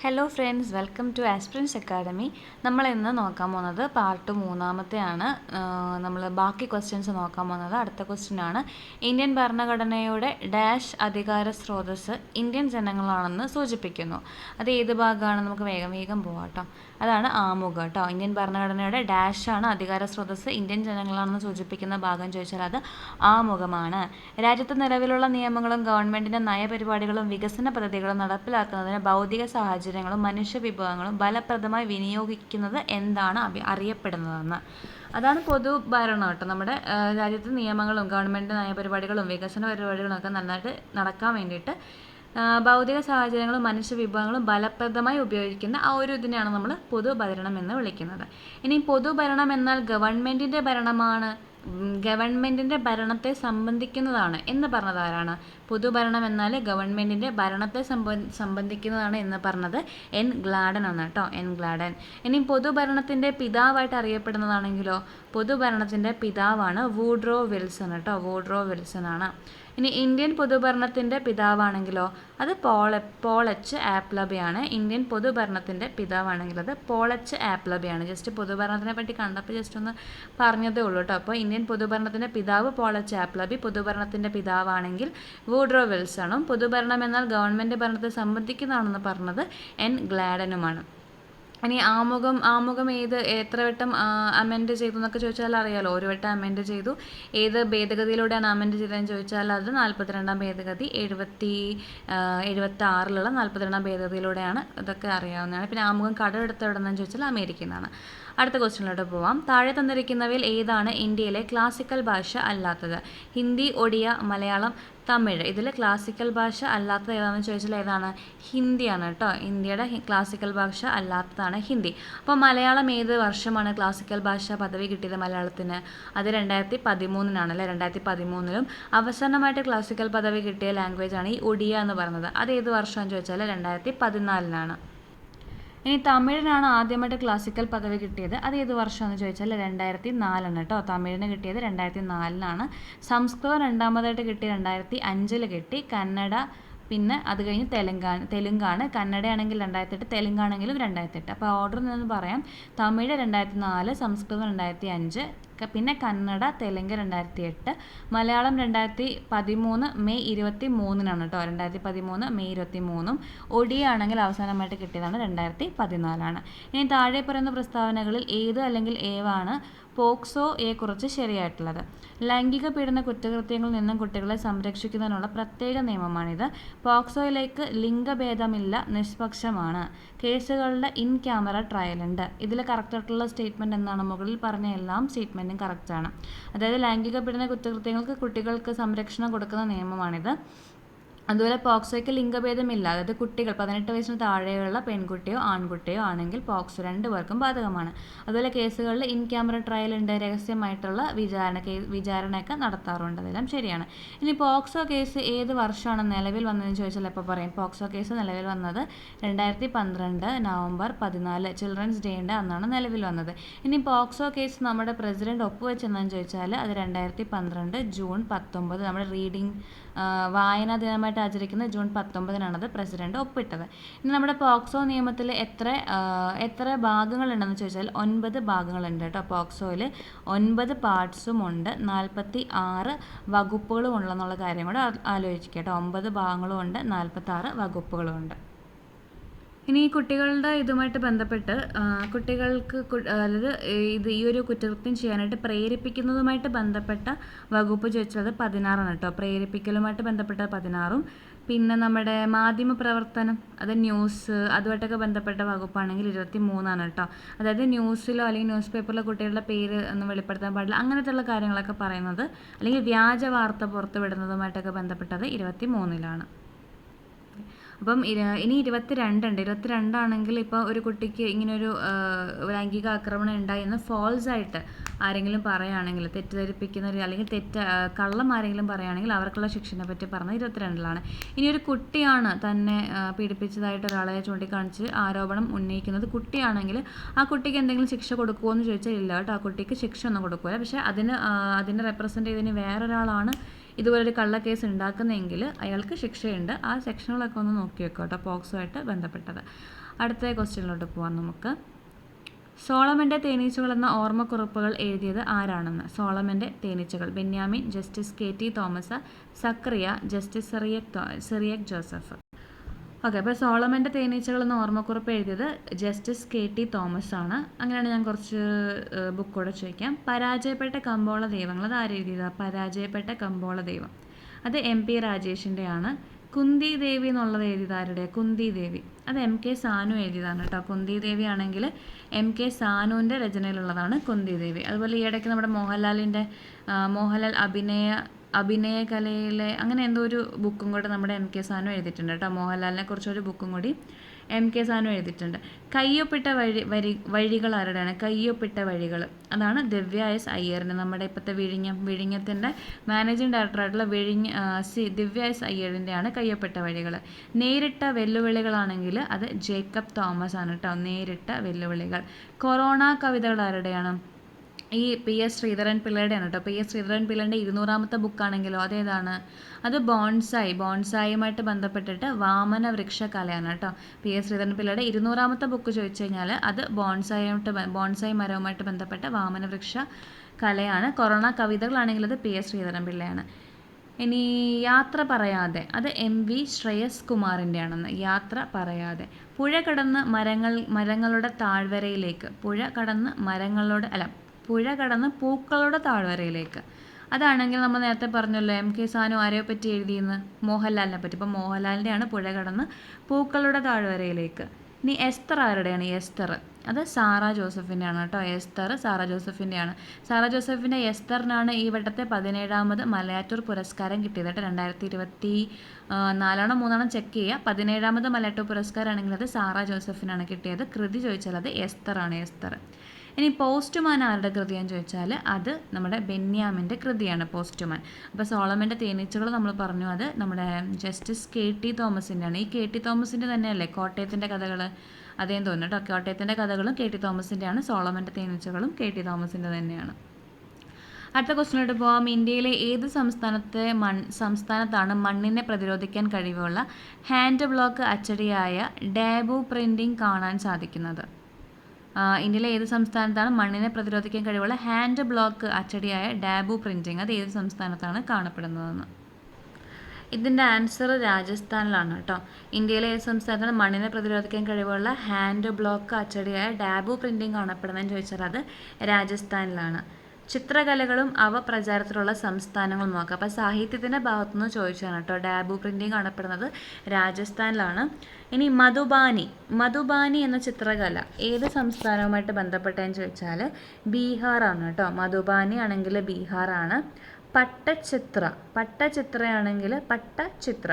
Hello friends, welcome to Aspirants Academy. നമ്മൾ ഇന്ന് നോക്കാൻ പോകുന്നത് പാർട്ട് 3 നമ്മൾ ബാക്കി ക്വസ്റ്റ്യൻസ് നോക്കാൻ പോകുന്നത്. അടുത്ത ക്വസ്റ്റ്യൻ ആണ്, ഇന്ത്യൻ ഭരണഘടനയുടെ ഡാഷ് അധികാര സ്രോതസ് ഇന്ത്യൻ ജനങ്ങളാണെന്ന് സൂചിപ്പിക്കുന്നു. അത് ഏത് ഭാഗമാണ്? നമുക്ക് വേഗം പോകാം കേട്ടോ. അതാണ് ആമുഖം കേട്ടോ. ഇന്ത്യൻ ഭരണഘടനയുടെ ഡാഷ് ആണ് അധികാര സ്രോതസ് ഇന്ത്യൻ ജനങ്ങളാണെന്ന് സൂചിപ്പിക്കുന്ന ഭാഗം ചോദിച്ചാൽ അത് ആമുഖമാണ്. രാജ്യത്ത് നിലവിലുള്ള നിയമങ്ങളും ഗവൺമെൻറ്റിൻ്റെ നയപരിപാടികളും വികസന പദ്ധതികളും നടപ്പിലാക്കുന്നതിന് ഭൗതിക സാഹചര്യങ്ങളും മനുഷ്യ വിഭവങ്ങളും ഫലപ്രദമായി വിനിയോഗിക്കുന്നത് എന്താണ് അറിയപ്പെടുന്നതെന്ന്. അതാണ് പൊതുഭരണം കേട്ടോ. നമ്മുടെ രാജ്യത്ത് നിയമങ്ങളും ഗവൺമെൻറ് നയപരിപാടികളും വികസന പരിപാടികളും ഒക്കെ നന്നായിട്ട് നടക്കാൻ വേണ്ടിയിട്ട് ഭൗതിക സാഹചര്യങ്ങളും മനുഷ്യ വിഭവങ്ങളും ഫലപ്രദമായി ഉപയോഗിക്കുന്ന ആ ഒരു ഇതിനെയാണ് നമ്മൾ പൊതുഭരണം എന്ന് വിളിക്കുന്നത്. ഇനി പൊതുഭരണം എന്നാൽ ഗവൺമെൻറ്റിൻ്റെ ഭരണമാണ്, ഗവൺമെൻറ്റിൻ്റെ ഭരണത്തെ സംബന്ധിക്കുന്നതാണ് എന്ന് പറഞ്ഞത് ആരാണ്? പൊതുഭരണം എന്നാൽ ഗവൺമെൻറ്റിൻ്റെ ഭരണത്തെ സംബന്ധിക്കുന്നതാണ് എന്ന് പറഞ്ഞത് എൻ ഗ്ലാഡൻ ആണ് കേട്ടോ. എൻ ഗ്ലാഡൻ. ഇനി പൊതുഭരണത്തിൻ്റെ പിതാവായിട്ട് അറിയപ്പെടുന്നതാണെങ്കിലോ, പൊതുഭരണത്തിൻ്റെ പിതാവാണ് വൂഡ്രോ വിൽസൺ കേട്ടോ. വൂഡ്രോ വിൽസൺ ആണ്. ഇനി ഇന്ത്യൻ പൊതുഭരണത്തിൻ്റെ പിതാവാണെങ്കിലോ അത് പോൾ എച്ച് ആപ്ലബിയാണ്. ഇന്ത്യൻ പൊതുഭരണത്തിൻ്റെ പിതാവാണെങ്കിൽ അത് പോൾ എച്ച് ആപ്ലബിയാണ്. ജസ്റ്റ് പൊതുഭരണത്തിനെ പറ്റി കണ്ടപ്പോൾ ജസ്റ്റ് ഒന്ന് പറഞ്ഞതേ ഉള്ളൂ കേട്ടോ. അപ്പോൾ ഇന്ത്യൻ പൊതുഭരണത്തിൻ്റെ പിതാവ് പോൾ എച്ച് ആപ്ലബി, പൊതുഭരണത്തിൻ്റെ പിതാവാണെങ്കിൽ വൂഡ്രോ വിൽസണും, പൊതുഭരണം എന്നാൽ ഗവൺമെൻറ് ഭരണത്തെ സംബന്ധിക്കുന്നതാണെന്ന് പറഞ്ഞത് എൻ ഗ്ലാഡനുമാണ്. ഇനി ആമുഖം എത്ര വട്ടം അമെൻഡ് ചെയ്തു എന്നൊക്കെ ചോദിച്ചാൽ അറിയാലോ. ഒരു വട്ടം അമെൻഡ് ചെയ്തു. ഏത് ഭേദഗതിയിലൂടെയാണ് അമെൻഡ് ചെയ്തതെന്ന് ചോദിച്ചാൽ അത് 42ാം ഭേദഗതി, 76 42ാം ഭേദഗതിയിലൂടെയാണ്. ഇതൊക്കെ അറിയാവുന്നതാണ്. പിന്നെ ആമുഖം കടമെടുത്ത എവിടെയെന്ന് ചോദിച്ചാൽ അമേരിക്കയിൽ നിന്നാണ്. അടുത്ത ക്വസ്റ്റ്യനിലോട്ട് പോവാം. താഴെ തന്നിരിക്കുന്നവയിൽ ഏതാണ് ഇന്ത്യയിലെ ക്ലാസിക്കൽ ഭാഷ അല്ലാത്തത്? ഹിന്ദി, ഒഡിയ, മലയാളം, തമിഴ്. ഇതിൽ ക്ലാസിക്കൽ ഭാഷ അല്ലാത്തത് ഏതാണെന്ന് ചോദിച്ചാൽ ഏതാണ്? ഹിന്ദിയാണ് കേട്ടോ. ഇന്ത്യയുടെ ക്ലാസിക്കൽ ഭാഷ അല്ലാത്തതാണ് ഹിന്ദി. അപ്പോൾ മലയാളം ഏത് വർഷമാണ് ക്ലാസിക്കൽ ഭാഷ പദവി കിട്ടിയത് മലയാളത്തിന്? അത് 2013 അല്ലേ. 2013 അവസാനമായിട്ട് ക്ലാസിക്കൽ പദവി കിട്ടിയ ലാംഗ്വേജ് ആണ് ഈ ഒഡിയ എന്ന് പറയുന്നത്. അത് ഏത് വർഷമാണെന്ന് ചോദിച്ചാൽ 2014. ഇനി തമിഴിനാണ് ആദ്യമായിട്ട് ക്ലാസിക്കൽ പദവി കിട്ടിയത്. അത് ഏത് വർഷമാണെന്ന് ചോദിച്ചാൽ 2004 കേട്ടോ. തമിഴിന് കിട്ടിയത് 2004. സംസ്കൃതം രണ്ടാമതായിട്ട് കിട്ടി 2005 കിട്ടി. കന്നഡ, പിന്നെ അത് കഴിഞ്ഞ് തെലുങ്കാണ്. കന്നഡയാണെങ്കിൽ 2008, തെലുങ്കാണെങ്കിലും 2008. അപ്പോൾ ഓർഡർ നിന്ന് പറയാം. തമിഴ് 2004, സംസ്കൃതം 2005, പിന്നെ കന്നഡ, തെലുങ്ക് 2008, മലയാളം 2013 മെയ് 23 കേട്ടോ. 2013 മെയ് 23. ഒഡിയ ആണെങ്കിൽ അവസാനമായിട്ട് കിട്ടിയതാണ് 2014. ഇനി താഴെ പറയുന്ന പ്രസ്താവനകളിൽ ഏത് അല്ലെങ്കിൽ ഏവാണ് പോക്സോയെക്കുറിച്ച് ശരിയായിട്ടുള്ളത്? ലൈംഗിക പീഡന കുറ്റകൃത്യങ്ങളിൽ നിന്നും കുട്ടികളെ സംരക്ഷിക്കുന്നതിനുള്ള പ്രത്യേക നിയമമാണിത്. പോക്സോയിലേക്ക് ലിംഗഭേദമില്ല, നിഷ്പക്ഷമാണ്. കേസുകളുടെ ഇൻ ക്യാമറ ട്രയൽ ഉണ്ട്. ഇതിൽ കറക്റ്റായിട്ടുള്ള സ്റ്റേറ്റ്മെൻറ്റ് എന്താണ്? മുകളിൽ പറഞ്ഞ എല്ലാം സ്റ്റേറ്റ്മെൻറ്റും കറക്റ്റാണ്. അതായത് ലൈംഗിക പീഡന കുറ്റകൃത്യങ്ങൾക്ക് കുട്ടികൾക്ക് സംരക്ഷണം കൊടുക്കുന്ന നിയമമാണിത്. അതുപോലെ പോക്സോയ്ക്ക് ലിംഗഭേദമില്ല. അതായത് കുട്ടികൾ 18 വയസ്സിന് താഴെയുള്ള പെൺകുട്ടിയോ ആൺകുട്ടിയോ ആണെങ്കിൽ പോക്സോ 2 പേർക്കും ബാധകമാണ്. അതുപോലെ കേസുകളിൽ ഇൻ ക്യാമറ ട്രയൽ ഉണ്ട്. രഹസ്യമായിട്ടുള്ള വിചാരണയൊക്കെ നടത്താറുണ്ട്. അതെല്ലാം ശരിയാണ്. ഇനി പോക്സോ കേസ് ഏത് വർഷമാണ് നിലവിൽ വന്നതെന്ന് ചോദിച്ചാൽ എപ്പോൾ പറയും? പോക്സോ കേസ് നിലവിൽ വന്നത് 2012 നവംബർ 14 ചിൽഡ്രൻസ് ഡേയുടെ അന്നാണ് നിലവിൽ വന്നത്. ഇനി പോക്സോ കേസ് നമ്മുടെ പ്രസിഡന്റ് ഒപ്പുവെച്ചെന്നു ചോദിച്ചാൽ അത് 2012 ജൂൺ 19 നമ്മുടെ വായനാ ദിനമായിട്ട് ആചരിക്കുന്ന ജൂൺ 19 പ്രസിഡന്റ് ഒപ്പിട്ടത്. ഇനി നമ്മുടെ പോക്സോ നിയമത്തിൽ എത്ര ഭാഗങ്ങളുണ്ടെന്ന് ചോദിച്ചാൽ 9 ഭാഗങ്ങളുണ്ട് കേട്ടോ. പോക്സോയിൽ 9 പാർട്സും ഉണ്ട്, 46 വകുപ്പുകളും ഉണ്ടെന്നുള്ള കാര്യം കൂടെ ആലോചിക്കുക കേട്ടോ. 9 ഭാഗങ്ങളും ഉണ്ട്, 46 വകുപ്പുകളും ഉണ്ട്. ഇനി കുട്ടികളുടെ ഇതുമായിട്ട് ബന്ധപ്പെട്ട് കുട്ടികൾക്ക് അതായത് ഈ ഒരു കുറ്റകൃത്യം ചെയ്യാനായിട്ട് പ്രേരിപ്പിക്കുന്നതുമായിട്ട് ബന്ധപ്പെട്ട വകുപ്പ് ചോദിച്ചത് 16 കേട്ടോ. പ്രേരിപ്പിക്കലുമായിട്ട് ബന്ധപ്പെട്ട 16. പിന്നെ നമ്മുടെ മാധ്യമ പ്രവർത്തനം, അത് ന്യൂസ്, അതുമായിട്ടൊക്കെ ബന്ധപ്പെട്ട വകുപ്പാണെങ്കിൽ 23 കേട്ടോ. അതായത് ന്യൂസിലോ അല്ലെങ്കിൽ ന്യൂസ് പേപ്പറിലോ കുട്ടികളുടെ പേര് ഒന്നും വെളിപ്പെടുത്താൻ പാടില്ല, അങ്ങനത്തെയുള്ള കാര്യങ്ങളൊക്കെ പറയുന്നത്, അല്ലെങ്കിൽ വ്യാജ വാർത്ത പുറത്തു വിടുന്നതുമായിട്ടൊക്കെ ബന്ധപ്പെട്ടത് 23. അപ്പം ഇനി 22 ഉണ്ട്. 22 ആണെങ്കിൽ ഇപ്പോൾ ഒരു കുട്ടിക്ക് ഇങ്ങനൊരു ലൈംഗിക ആക്രമണം ഉണ്ടായി എന്ന് ഫോൾസായിട്ട് ആരെങ്കിലും പറയുകയാണെങ്കിൽ, തെറ്റിദ്ധരിപ്പിക്കുന്ന അല്ലെങ്കിൽ കള്ളം ആരെങ്കിലും പറയുകയാണെങ്കിൽ അവർക്കുള്ള ശിക്ഷനെ പറ്റി പറഞ്ഞത് 22. ഇനി ഒരു കുട്ടിയാണ് തന്നെ പീഡിപ്പിച്ചതായിട്ട് ഒരാളെ ചൂണ്ടിക്കാണിച്ച് ആരോപണം ഉന്നയിക്കുന്നത് കുട്ടിയാണെങ്കിൽ ആ കുട്ടിക്ക് എന്തെങ്കിലും ശിക്ഷ കൊടുക്കുമോ എന്ന് ചോദിച്ചാൽ ഇല്ല കേട്ടോ. ആ കുട്ടിക്ക് ശിക്ഷ ഒന്നും കൊടുക്കില്ല. പക്ഷേ അതിനെ റെപ്രസെൻ്റ് ചെയ്തതിന് വേറൊരാളാണ് ഇതുപോലൊരു കള്ളക്കേസ് ഉണ്ടാക്കുന്നതെങ്കിൽ അയാൾക്ക് ശിക്ഷയുണ്ട്. ആ സെക്ഷനുകളൊക്കെ ഒന്ന് നോക്കി വെക്കുക കേട്ടോ, പോക്സോ ആയിട്ട് ബന്ധപ്പെട്ടത്. അടുത്ത ക്വസ്റ്റ്യനിലോട്ട് പോകാം നമുക്ക്. സോളമൻ്റെ തേനീച്ചകൾ എന്ന ഓർമ്മക്കുറിപ്പുകൾ എഴുതിയത് ആരാണെന്ന്. സോളമൻ്റെ തേനീച്ചകൾ ബെന്യാമിൻ, ജസ്റ്റിസ് KT തോമസ്, സക്രിയ, ജസ്റ്റിസ് സിറിയക് ജോസഫ്. ഓക്കെ, അപ്പോൾ സോളമൻ്റെ തേനീച്ചകൾ എന്ന ഓർമ്മക്കുറിപ്പ് എഴുതിയത് ജസ്റ്റിസ് KT തോമസ് ആണ്. അങ്ങനെയാണ് ഞാൻ കുറച്ച് ബുക്കോടെ ചോദിക്കാം. പരാജയപ്പെട്ട കമ്പോള ദൈവങ്ങൾ, അത് ആരെഴുതിയതാണ്? പരാജയപ്പെട്ട കമ്പോള ദൈവം, അത് MP രാജേഷിൻ്റെ ആണ്. കുന്തി ദേവി എന്നുള്ളത് എഴുതിയതാരുടെ? കുന്തി ദേവി, അത് MK സാനു എഴുതിയതാണ് കേട്ടോ. കുന്തി ദേവി ആണെങ്കിൽ MK സാനുവിൻ്റെ രചനയിലുള്ളതാണ് കുന്തി ദേവി. അതുപോലെ ഈ ഇടയ്ക്ക് നമ്മുടെ മോഹൻലാൽ അഭിനയ കലയിലെ അങ്ങനെ എന്തോ ഒരു ബുക്കും കൂടെ നമ്മുടെ MK സാനു എഴുതിയിട്ടുണ്ട് കേട്ടോ. മോഹൻലാലിനെ കുറിച്ചൊരു ബുക്കും കൂടി MK സാനു എഴുതിയിട്ടുണ്ട്. കയ്യൊപ്പിട്ട വഴികൾ ആരുടെയാണ്? കയ്യൊപ്പിട്ട വഴികൾ, അതാണ് ദിവ്യ S അയ്യറിന്. നമ്മുടെ ഇപ്പോഴത്തെ വിഴിഞ്ഞത്തിൻ്റെ മാനേജിങ് ഡയറക്ടറായിട്ടുള്ള ദിവ്യ S അയ്യറിൻ്റെയാണ് കയ്യൊപ്പിട്ട വഴികൾ. നേരിട്ട വെല്ലുവിളികളാണെങ്കിൽ അത് ജേക്കബ് തോമസ് ആണ് കേട്ടോ. നേരിട്ട വെല്ലുവിളികൾ. കൊറോണ കവിതകൾ ആരുടെയാണ്? ഈ PS ശ്രീധരൻ പിള്ളയുടെയാണ് കേട്ടോ. PS ശ്രീധരൻ പിള്ളയുടെ 200ാമത്തെ ബുക്കാണെങ്കിലോ അതേതാണ്? അത് ബോൺസായിയുമായിട്ട് ബന്ധപ്പെട്ടിട്ട് വാമന വൃക്ഷകലയാണ് കേട്ടോ. PS ശ്രീധരൻ പിള്ളയുടെ 200ാമത്തെ ബുക്ക് ചോദിച്ചു കഴിഞ്ഞാൽ അത് ബോൺസായി മരവുമായിട്ട് ബന്ധപ്പെട്ട വാമന വൃക്ഷ കലയാണ്. കൊറോണ കവിതകളാണെങ്കിൽ അത് PS ശ്രീധരൻ പിള്ളയാണ്. ഇനി യാത്ര പറയാതെ, അത് MV ശ്രേയസ് കുമാറിൻ്റെ ആണെന്ന്. യാത്ര പറയാതെ. പുഴ കടന്ന് മരങ്ങളുടെ താഴ്വരയിലേക്ക്, പുഴ കടന്ന് പൂക്കളുടെ താഴ്വരയിലേക്ക്, അതാണെങ്കിൽ നമ്മൾ നേരത്തെ പറഞ്ഞല്ലോ MK സാനു ആരെയെ പറ്റി എഴുതിയെന്ന്? മോഹൻലാലിനെ പറ്റി. ഇപ്പം മോഹൻലാലിൻ്റെയാണ് പുഴ കടന്ന് പൂക്കളുടെ താഴ്വരയിലേക്ക്. ഇനി എസ്തർ ആരുടെയാണ്? എസ്തർ, അത് സാറ ജോസഫിൻ്റെ ആണ് കേട്ടോ. എസ്തർ സാറ ജോസഫിൻ്റെയാണ്. സാറ ജോസഫിൻ്റെ എസ്തറിനാണ് ഈ വട്ടത്തെ 17ാമത് മലയാറ്റൂർ പുരസ്കാരം കിട്ടിയത് കേട്ടോ. 2024 ചെക്ക് ചെയ്യുക. 17ാമത് മലയാറ്റൂർ പുരസ്കാരമാണെങ്കിൽ അത് സാറ ജോസഫിനാണ് കിട്ടിയത്. കൃതി ചോദിച്ചാൽ അത് എസ്തറാണ്, എസ്തർ. ഇനി പോസ്റ്റ്മാൻ ആരുടെ കൃതിയാന്ന് ചോദിച്ചാൽ അത് നമ്മുടെ ബെന്യാമിൻ്റെ കൃതിയാണ് പോസ്റ്റ്മാൻ. അപ്പോൾ സോളമൻ്റെ തേനീച്ചകൾ നമ്മൾ പറഞ്ഞു, അത് നമ്മുടെ ജസ്റ്റിസ് KT തോമസിൻ്റെയാണ്. ഈ KT തോമസിൻ്റെ തന്നെയല്ലേ കോട്ടയത്തിൻ്റെ കഥകൾ? അതേന്ന് തോന്നുന്നു കേട്ടോ. കോട്ടയത്തിൻ്റെ കഥകളും KT തോമസിൻ്റെയാണ്. സോളമൻ്റെ തേനീച്ചകളും KT തോമസിൻ്റെ തന്നെയാണ്. അടുത്ത ക്വസ്റ്റ്യനിലോട്ട് പോകാം. ഇന്ത്യയിലെ ഏത് സംസ്ഥാനത്താണ് മണ്ണിനെ പ്രതിരോധിക്കാൻ കഴിവുള്ള ഹാൻഡ് ബ്ലോക്ക് അച്ചടിയായ ഡാബു പ്രിൻറ്റിംഗ് കാണാൻ സാധിക്കുന്നത്? ഇന്ത്യയിലെ ഏത് സംസ്ഥാനത്താണ് മണ്ണിനെ പ്രതിരോധിക്കാൻ കഴിവുള്ള ഹാൻഡ് ബ്ലോക്ക് അച്ചടിയായ ഡാബു പ്രിൻറ്റിംഗ്, അത് ഏത് സംസ്ഥാനത്താണ് കാണപ്പെടുന്നതെന്ന്? ഇതിൻ്റെ ആൻസർ രാജസ്ഥാനിലാണ് കേട്ടോ. ഇന്ത്യയിലെ ഏത് സംസ്ഥാനത്താണ് മണ്ണിനെ പ്രതിരോധിക്കാൻ കഴിവുള്ള ഹാൻഡ് ബ്ലോക്ക് അച്ചടിയായ ഡാബു പ്രിൻറ്റിംഗ് കാണപ്പെടുന്നതെന്ന് ചോദിച്ചാൽ അത് രാജസ്ഥാനിലാണ്. ചിത്രകലകളും അവ പ്രചാരത്തിലുള്ള സംസ്ഥാനങ്ങളും നോക്കുക. അപ്പോൾ സാഹിത്യത്തിൻ്റെ ഭാഗത്തുനിന്ന് ചോദിച്ചാണ് കേട്ടോ. ഡാബു പ്രിൻറ്റിംഗ് കാണപ്പെടുന്നത് രാജസ്ഥാനിലാണ്. ഇനി മധുബാനി എന്ന ചിത്രകല ഏത് സംസ്ഥാനവുമായിട്ട് ബന്ധപ്പെട്ടതെന്ന് ചോദിച്ചാൽ ബീഹാറാണ് കേട്ടോ. മധുബാനി ആണെങ്കിൽ ബീഹാറാണ്. പട്ടചിത്രയാണെങ്കിൽ പട്ടചിത്ര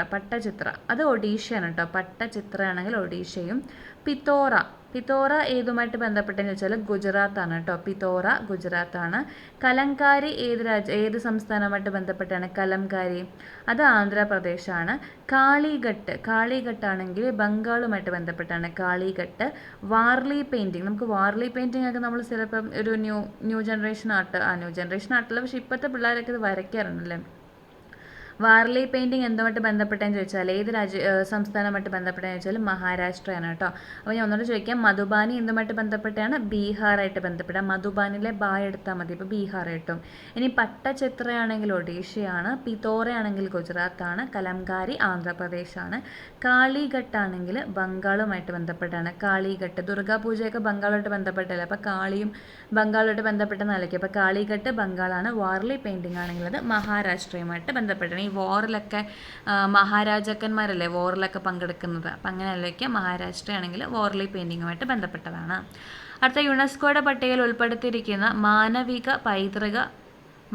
അത് ഒഡീഷയാണ് കേട്ടോ. പട്ടചിത്രയാണെങ്കിൽ ഒഡീഷയും. പിത്തോറ ഏതുമായിട്ട് ബന്ധപ്പെട്ടെന്ന് വെച്ചാൽ ഗുജറാത്താണ് കേട്ടോ. പിത്തോറ ഗുജറാത്താണ്. കലംകാരി ഏത് സംസ്ഥാനവുമായിട്ട് ബന്ധപ്പെട്ടാണ്? കലംകാരി അത് ആന്ധ്രാപ്രദേശാണ്. കാളിഘട്ട് ആണെങ്കിൽ ബംഗാളുമായിട്ട് ബന്ധപ്പെട്ടാണ്. കാളിഘട്ട്. വാർലി പെയിൻറ്റിങ്, നമുക്ക് വാർലി പെയിൻറ്റിങ് ഒക്കെ നമ്മൾ ചിലപ്പം ഒരു ന്യൂ ജനറേഷൻ ആർട്ടല്ല, പക്ഷേ ഇപ്പോഴത്തെ പിള്ളേരൊക്കെ ഇത് വരയ്ക്കാറുണ്ടല്ലേ. വാർലി പെയിൻറ്റിങ് എന്തുമായിട്ട് ബന്ധപ്പെട്ടതെന്ന് ചോദിച്ചാൽ ഏത് സംസ്ഥാനമായിട്ട് ബന്ധപ്പെട്ടതെന്ന് ചോദിച്ചാൽ മഹാരാഷ്ട്രയാണ് കേട്ടോ. അപ്പോൾ ഞാൻ ഒന്നുകൂടെ ചോദിക്കാം, മധുബാനി എന്തുമായിട്ട് ബന്ധപ്പെട്ടാണ്? ബീഹാറായിട്ട് ബന്ധപ്പെട്ട. മധുബാനിലെ എടുത്താൽ മതി, ഇപ്പോൾ ബീഹാർ കിട്ടും. ഇനി പട്ടചിത്രയാണെങ്കിൽ ഒഡീഷയാണ്. പിത്തോറയാണെങ്കിൽ ഗുജറാത്താണ്. കലംകാരി ആന്ധ്രാപ്രദേശാണ്. കാളിഘട്ടാണെങ്കിൽ ബംഗാളുമായിട്ട് ബന്ധപ്പെട്ടാണ്. കാളിഘട്ട് ദുർഗാപൂജയൊക്കെ ബംഗാളുമായിട്ട് ബന്ധപ്പെട്ടല്ലേ, അപ്പോൾ കാളിയും ബംഗാളുമായിട്ട് ബന്ധപ്പെട്ടെന്നായിരിക്കും. അപ്പോൾ കാളിഘട്ട് ബംഗാളാണ്. വാർലി പെയിൻറ്റിങ് ആണെങ്കിൽ അത് മഹാരാഷ്ട്രയുമായിട്ട് ബന്ധപ്പെട്ടാണ്. ഈ വോറിലൊക്കെ മഹാരാജാക്കന്മാരല്ലേ വോറിലൊക്കെ പങ്കെടുക്കുന്നത്, അപ്പം അങ്ങനെയല്ലേക്ക് മഹാരാഷ്ട്രയാണെങ്കിൽ വാർലി പെയിൻറ്റിങ്ങുമായിട്ട് ബന്ധപ്പെട്ടതാണ്. അടുത്ത യുനെസ്കോയുടെ പട്ടികയിൽ ഉൾപ്പെടുത്തിയിരിക്കുന്ന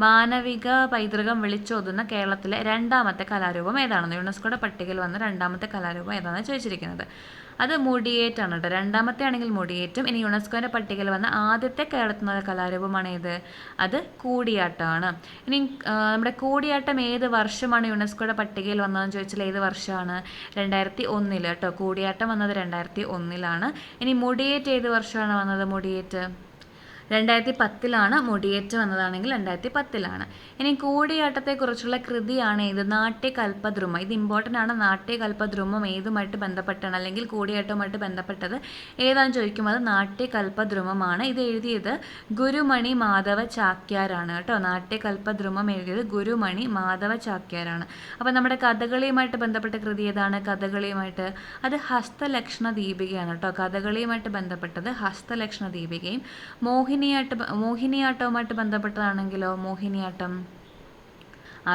മാനവിക പൈതൃകം വിളിച്ചോതുന്ന കേരളത്തിലെ രണ്ടാമത്തെ കലാരൂപം ഏതാണെന്ന്? യുനെസ്കോയുടെ പട്ടികയിൽ വന്ന രണ്ടാമത്തെ കലാരൂപം ഏതാണെന്ന് ചോദിച്ചിരിക്കുന്നത്. അത് മുടിയേറ്റാണ് കേട്ടോ. രണ്ടാമത്തെ ആണെങ്കിൽ മുടിയേറ്റും. ഇനി യുനെസ്കോയുടെ പട്ടികയിൽ വന്ന ആദ്യത്തെ കേരളത്തിലുള്ള കലാരൂപമാണ് ഏത്? അത് കൂടിയാട്ടമാണ്. ഇനി നമ്മുടെ കൂടിയാട്ടം ഏത് വർഷമാണ് യുനെസ്കോയുടെ പട്ടികയിൽ വന്നതെന്ന് ചോദിച്ചാൽ ഏത് വർഷമാണ്? 2001 കേട്ടോ. കൂടിയാട്ടം വന്നത് 2001. ഇനി മുടിയേറ്റ് ഏത് വർഷമാണ് വന്നത്? മുടിയേറ്റ് 2010 മുടിയേറ്റ് വന്നതാണെങ്കിൽ 2010. ഇനി കൂടിയാട്ടത്തെക്കുറിച്ചുള്ള കൃതിയാണ് ഏത്? നാട്യകൽപദ്രുമം. ഇത് ഇമ്പോർട്ടൻ്റ് ആണ്. നാട്യകൽപദ്രുമം ഏതുമായിട്ട് ബന്ധപ്പെട്ടാണ് അല്ലെങ്കിൽ കൂടിയാട്ടവുമായിട്ട് ബന്ധപ്പെട്ടത് ഏതാണെന്ന് ചോദിക്കും. അത് നാട്യകൽപദ്രുമമാണ്. ഇത് എഴുതിയത് ഗുരുമണി മാധവ ചാക്യാരാണ് കേട്ടോ. നാട്യകൽപദ്രുമം എഴുതിയത് ഗുരുമണി മാധവ ചാക്യാരാണ്. അപ്പോൾ നമ്മുടെ കഥകളിയുമായിട്ട് ബന്ധപ്പെട്ട കൃതി ഏതാണ്? കഥകളിയുമായിട്ട് അത് ഹസ്തലക്ഷണ ദീപികയാണ് കേട്ടോ. കഥകളിയുമായിട്ട് ബന്ധപ്പെട്ടത് ഹസ്തലക്ഷണ ദീപികയും. മോഹിനിയാട്ടവുമായിട്ട് ബന്ധപ്പെട്ടതാണെങ്കിലോ മോഹിനിയാട്ടം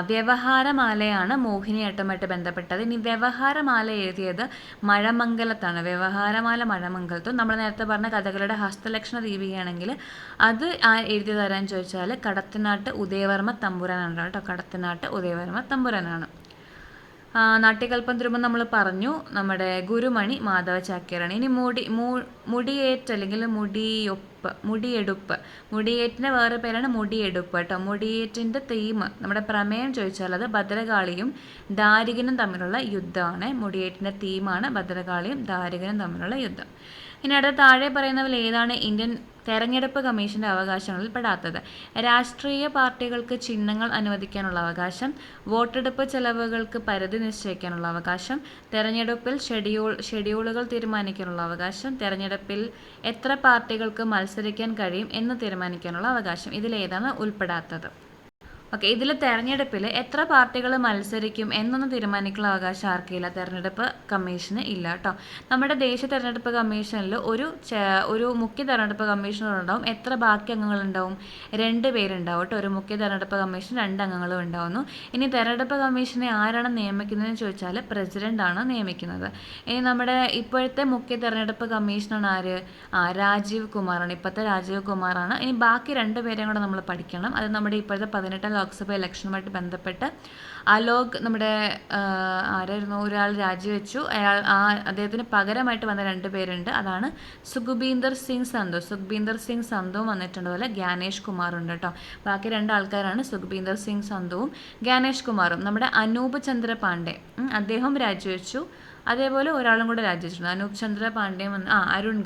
വ്യവഹാരമാലയാണ് മോഹിനിയാട്ടവുമായിട്ട് ബന്ധപ്പെട്ടത്. ഇനി വ്യവഹാരമാല എഴുതിയത് മഴമംഗലത്താണ്. വ്യവഹാരമാല മഴമംഗലത്തും. നമ്മൾ നേരത്തെ പറഞ്ഞ കഥകളുടെ ഹസ്തലക്ഷണ ദീപികയാണെങ്കിൽ അത് എഴുതി തരാൻ ചോദിച്ചാൽ കടത്തനാട്ട് ഉദയവർമ്മ തമ്പുരാനാണ് കേട്ടോ. കടത്തനാട്ട് ഉദയവർമ്മ തമ്പുരാനാണ്. നാട്യകൽപദ്രുമം നമ്മൾ പറഞ്ഞു, നമ്മുടെ ഗുരുമണി മാധവ ചാക്യാരാണ്. ഇനി മുടിയേറ്റ് അല്ലെങ്കിൽ മുടിയെടുപ്പ്. മുടിയേറ്റിൻ്റെ വേറെ പേരാണ് മുടിയെടുപ്പ് കേട്ടോ. മുടിയേറ്റിൻ്റെ തീം നമ്മുടെ പ്രമേയം ചോദിച്ചാൽ അത് ഭദ്രകാളിയും ദാരികനും തമ്മിലുള്ള യുദ്ധമാണ്. മുടിയേറ്റിൻ്റെ തീമാണ് ഭദ്രകാളിയും ദാരികനും തമ്മിലുള്ള യുദ്ധം. ഇനി അടുത്ത താഴെ പറയുന്നവരിൽ ഏതാണ് ഇന്ത്യൻ തെരഞ്ഞെടുപ്പ് കമ്മീഷൻ്റെ അവകാശങ്ങളിൽ പെടാത്തത്? രാഷ്ട്രീയ പാർട്ടികൾക്ക് ചിഹ്നങ്ങൾ അനുവദിക്കാനുള്ള അവകാശം, വോട്ടെടുപ്പ് ചെലവുകൾക്ക് പരിധി നിശ്ചയിക്കാനുള്ള അവകാശം, തെരഞ്ഞെടുപ്പിൽ ഷെഡ്യൂളുകൾ തീരുമാനിക്കാനുള്ള അവകാശം, തെരഞ്ഞെടുപ്പിൽ എത്ര പാർട്ടികൾക്ക് മത്സരിക്കാൻ കഴിയും എന്ന് തീരുമാനിക്കാനുള്ള അവകാശം. ഇതിലേതാണ് ഉൾപ്പെടാത്തത്? ഓക്കെ, ഇതിൽ തെരഞ്ഞെടുപ്പിൽ എത്ര പാർട്ടികൾ മത്സരിക്കും എന്നൊന്ന് തീരുമാനിക്കാനുള്ള അവകാശം ആർക്കില്ല? തെരഞ്ഞെടുപ്പ് കമ്മീഷന് ഇല്ല കേട്ടോ. നമ്മുടെ ദേശീയ തെരഞ്ഞെടുപ്പ് കമ്മീഷനിൽ ഒരു മുഖ്യ തെരഞ്ഞെടുപ്പ് കമ്മീഷണർ ഉണ്ടാവും. എത്ര ബാക്കി അംഗങ്ങളുണ്ടാവും? 2 പേരുണ്ടാവും കേട്ടോ. ഒരു മുഖ്യ തെരഞ്ഞെടുപ്പ് കമ്മീഷൻ 2 അംഗങ്ങളും ഉണ്ടാവുന്നു. ഇനി തെരഞ്ഞെടുപ്പ് കമ്മീഷനെ ആരാണ് നിയമിക്കുന്നതെന്ന് ചോദിച്ചാൽ പ്രസിഡൻ്റാണ് നിയമിക്കുന്നത്. ഇനി നമ്മുടെ ഇപ്പോഴത്തെ മുഖ്യ തെരഞ്ഞെടുപ്പ് കമ്മീഷണർ ആര്? രാജീവ് കുമാറാണ്. ഇപ്പോഴത്തെ രാജീവ് കുമാറാണ്. ഇനി ബാക്കി 2 പേരെയും കൂടെ നമ്മൾ പഠിക്കണം. അത് നമ്മുടെ ഇപ്പോഴത്തെ 18 ലോക്സഭ ഇലക്ഷനുമായിട്ട് ബന്ധപ്പെട്ട് അലോക് നമ്മുടെ ആരായിരുന്നു ഒരാൾ രാജിവെച്ചു. അദ്ദേഹത്തിന് പകരമായിട്ട് വന്ന 2 പേരുണ്ട്. അതാണ് സുഖ്ബീന്ദർ സിംഗ് സന്ധുവും വന്നിട്ടുണ്ട്. പോലെ ഗ്യാനേഷ് കുമാറുണ്ട് കേട്ടോ. ബാക്കി 2 ആൾക്കാരാണ് സുഖ്ബീന്ദർ സിംഗ് സന്ധുവും ഗ്യാനേഷ് കുമാറും. നമ്മുടെ അനൂപ് ചന്ദ്ര പാണ്ഡെ അദ്ദേഹം രാജിവെച്ചു. അതേപോലെ ഒരാളും കൂടെ രാജിവെച്ചിട്ടുണ്ട്. അനൂപ് ചന്ദ്ര പാണ്ഡ്യയും അരുൺ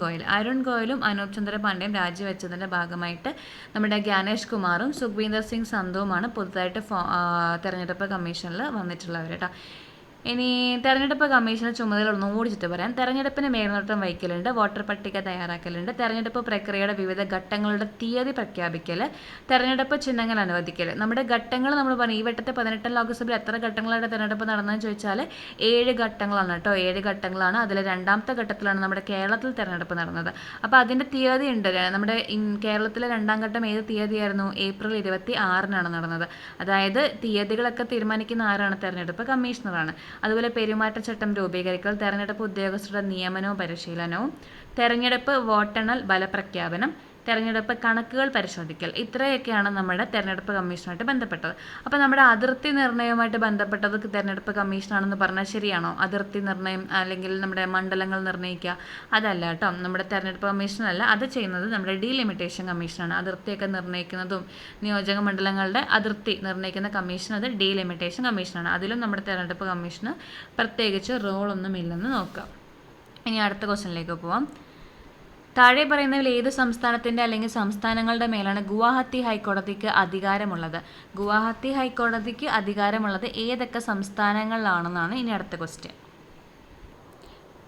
ഗോയലും അനൂപ് ചന്ദ്ര പാണ്ഡ്യയും രാജിവെച്ചതിൻ്റെ ഭാഗമായിട്ട് നമ്മുടെ ഗ്യാനേഷ് കുമാറും സുഖ്ബീന്ദർ സിംഗ് സന്ധുവുമാണ് പുതുതായിട്ട് തെരഞ്ഞെടുപ്പ് കമ്മീഷനിൽ വന്നിട്ടുള്ളവർ കേട്ടോ. ഇനി തെരഞ്ഞെടുപ്പ് കമ്മീഷന് ചുമതല ഒന്നുകൂടി ചുറ്റി പറയാം. തെരഞ്ഞെടുപ്പിന് മേൽനോട്ടം വഹിക്കലുണ്ട്, വോട്ടർ പട്ടിക തയ്യാറാക്കലുണ്ട്, തെരഞ്ഞെടുപ്പ് പ്രക്രിയയുടെ വിവിധ ഘട്ടങ്ങളുടെ തീയതി പ്രഖ്യാപിക്കൽ, തെരഞ്ഞെടുപ്പ് ചിഹ്നങ്ങൾ അനുവദിക്കൽ. നമ്മുടെ ഘട്ടങ്ങൾ നമ്മൾ പറഞ്ഞു. ഈ വട്ടത്തെ 18 ലോക്സഭയിൽ എത്ര ഘട്ടങ്ങളായിട്ട് തെരഞ്ഞെടുപ്പ് നടന്നതെന്ന് ചോദിച്ചാൽ 7 ഘട്ടങ്ങളാണ് കേട്ടോ. 7 ഘട്ടങ്ങളാണ്. അതിൽ 2ാമത്തെ ഘട്ടത്തിലാണ് നമ്മുടെ കേരളത്തിൽ തെരഞ്ഞെടുപ്പ് നടന്നത്. അപ്പോൾ അതിൻ്റെ തീയതി ഉണ്ട്. നമ്മുടെ കേരളത്തിലെ 2ാം ഘട്ടം ഏത് തീയതിയായിരുന്നു? ഏപ്രിൽ 26-നാണ് നടന്നത്. അതായത് തീയതികളൊക്കെ തീരുമാനിക്കുന്ന ആരാണ്? തെരഞ്ഞെടുപ്പ് കമ്മീഷണറാണ്. അതുപോലെ പെരുമാറ്റച്ചട്ടം രൂപീകരിക്കൽ, തെരഞ്ഞെടുപ്പ് ഉദ്യോഗസ്ഥരുടെ നിയമനവും പരിശീലനവും, തെരഞ്ഞെടുപ്പ് വോട്ടെണ്ണൽ ഫലപ്രഖ്യാപനം, തെരഞ്ഞെടുപ്പ് കണക്കുകൾ പരിശോധിക്കൽ. ഇത്രയൊക്കെയാണ് നമ്മുടെ തെരഞ്ഞെടുപ്പ് കമ്മീഷനുമായിട്ട് ബന്ധപ്പെട്ടത്. അപ്പോൾ നമ്മുടെ അതിർത്തി നിർണ്ണയവുമായിട്ട് ബന്ധപ്പെട്ടത് തെരഞ്ഞെടുപ്പ് കമ്മീഷനാണെന്ന് പറഞ്ഞാൽ ശരിയാണോ? അതിർത്തി നിർണ്ണയം അല്ലെങ്കിൽ നമ്മുടെ മണ്ഡലങ്ങൾ നിർണ്ണയിക്കുക അതല്ല കേട്ടോ. നമ്മുടെ തെരഞ്ഞെടുപ്പ് കമ്മീഷനല്ല, അത് ചെയ്യുന്നത് നമ്മുടെ ഡീലിമിറ്റേഷൻ കമ്മീഷനാണ്. അതിർത്തിയൊക്കെ നിർണ്ണയിക്കുന്നതും നിയോജക മണ്ഡലങ്ങളുടെ അതിർത്തി നിർണ്ണയിക്കുന്ന കമ്മീഷൻ അത് ഡീലിമിറ്റേഷൻ കമ്മീഷനാണ്. അതിലും നമ്മുടെ തെരഞ്ഞെടുപ്പ് കമ്മീഷന് പ്രത്യേകിച്ച് റോളൊന്നുമില്ലെന്ന് നോക്കാം. ഇനി അടുത്ത ക്വസ്റ്റ്യനിലേക്ക് പോവാം. താഴെ പറയുന്നതിൽ ഏത് സംസ്ഥാനത്തിൻ്റെ അല്ലെങ്കിൽ സംസ്ഥാനങ്ങളുടെ മേലാണ് ഗുവാഹത്തി ഹൈക്കോടതിക്ക് അധികാരമുള്ളത്? ഗുവാഹത്തി ഹൈക്കോടതിക്ക് അധികാരമുള്ളത് ഏതൊക്കെ സംസ്ഥാനങ്ങളിലാണെന്നാണ് ഇനി അടുത്ത ക്വസ്റ്റ്യൻ.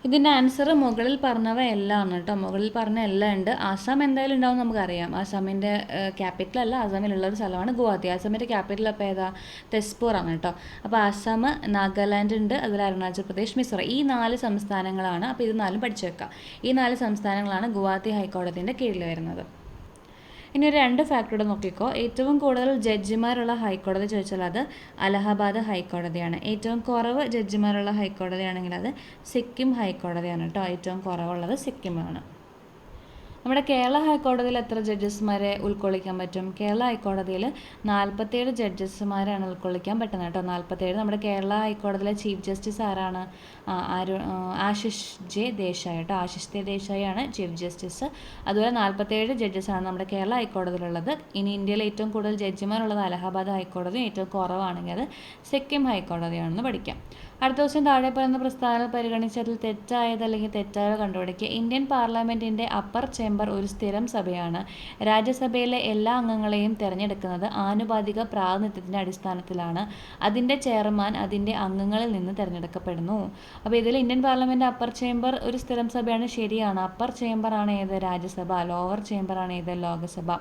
ഇതിൻ്റെ ആൻസർ മുകളിൽ പറഞ്ഞവ എല്ലാം ആണ് കേട്ടോ. മുകളിൽ പറഞ്ഞ എല്ലാം ഉണ്ട്. ആസാം എന്തായാലും ഉണ്ടാവും നമുക്കറിയാം. ആസാമിൻ്റെ ക്യാപിറ്റൽ അല്ല, ആസാമിലുള്ള ഒരു സ്ഥലമാണ് ഗുവാഹത്തി. ആസാമിൻ്റെ ക്യാപിറ്റൽ അപ്പോൾ ഏതാ? തെസ്പൂർ ആണ് കേട്ടോ. അപ്പോൾ ആസാം, നാഗാലാൻഡ് ഉണ്ട്, അതുപോലെ അരുണാചൽ പ്രദേശ്, മിസോറം, ഈ 4 സംസ്ഥാനങ്ങളാണ്. അപ്പോൾ ഇത് 4 പഠിച്ചു വെക്കാം. ഈ 4 സംസ്ഥാനങ്ങളാണ് ഗുവാഹത്തി ഹൈക്കോടതിൻ്റെ കീഴിൽ വരുന്നത്. ഇനി ഒരു 2 ഫാക്ടറോടെ നോക്കിക്കോ. ഏറ്റവും കൂടുതൽ ജഡ്ജിമാരുള്ള ഹൈക്കോടതി ചോദിച്ചാൽ അത് അലഹബാദ് ഹൈക്കോടതിയാണ്. ഏറ്റവും കുറവ് ജഡ്ജിമാരുള്ള ഹൈക്കോടതിയാണെങ്കിൽ അത് സിക്കിം ഹൈക്കോടതിയാണ് കേട്ടോ. ഏറ്റവും കുറവുള്ളത് സിക്കിമാണ്. നമ്മുടെ കേരള ഹൈക്കോടതിയിൽ എത്ര ജഡ്ജസ്മാരെ ഉൾക്കൊള്ളിക്കാൻ പറ്റും? കേരള ഹൈക്കോടതിയിൽ 47 ജഡ്ജസ്മാരാണ് ഉൾക്കൊള്ളിക്കാൻ പറ്റുന്നത് കേട്ടോ. 47. നമ്മുടെ കേരള ഹൈക്കോടതിയിലെ ചീഫ് ജസ്റ്റിസ് ആരാണ്? ആശിഷ് ജെ ദേശായി കേട്ടോ. ആശിഷ് ജെ ദേശായിയാണ് ചീഫ് ജസ്റ്റിസ്. അതുപോലെ 47 ജഡ്ജസാണ് നമ്മുടെ കേരള ഹൈക്കോടതിയിലുള്ളത്. ഇനി ഇന്ത്യയിലെ ഏറ്റവും കൂടുതൽ ജഡ്ജിമാരുള്ളത് അലഹബാദ് ഹൈക്കോടതിയും ഏറ്റവും കുറവാണെങ്കിൽ അത് സിക്കിം ഹൈക്കോടതിയാണെന്ന് പഠിക്കാം. അടുത്ത ദിവസം താഴെ പറയുന്ന പ്രസ്താവന പരിഗണിച്ചതിൽ തെറ്റായത് അല്ലെങ്കിൽ തെറ്റായവ കണ്ടുപിടിക്കുക. ഇന്ത്യൻ പാർലമെന്റിന്റെ അപ്പർ ചേംബർ ഒരു സ്ഥിരം സഭയാണ്. രാജ്യസഭയിലെ എല്ലാ അംഗങ്ങളെയും തെരഞ്ഞെടുക്കുന്നത് ആനുപാതിക പ്രാതിനിധ്യത്തിന്റെ അടിസ്ഥാനത്തിലാണ്. അതിന്റെ ചെയർമാൻ അതിന്റെ അംഗങ്ങളിൽ നിന്ന് തെരഞ്ഞെടുക്കപ്പെടുന്നു. അപ്പോൾ ഇതിൽ ഇന്ത്യൻ പാർലമെന്റ് അപ്പർ ചേംബർ ഒരു സ്ഥിരം സഭയാണ്, ശരിയാണ്. അപ്പർ ചേംബർ ആണ് ഏത്? രാജ്യസഭ. ലോവർ ചേംബർ ആണ് ഏത്? ലോകസഭ.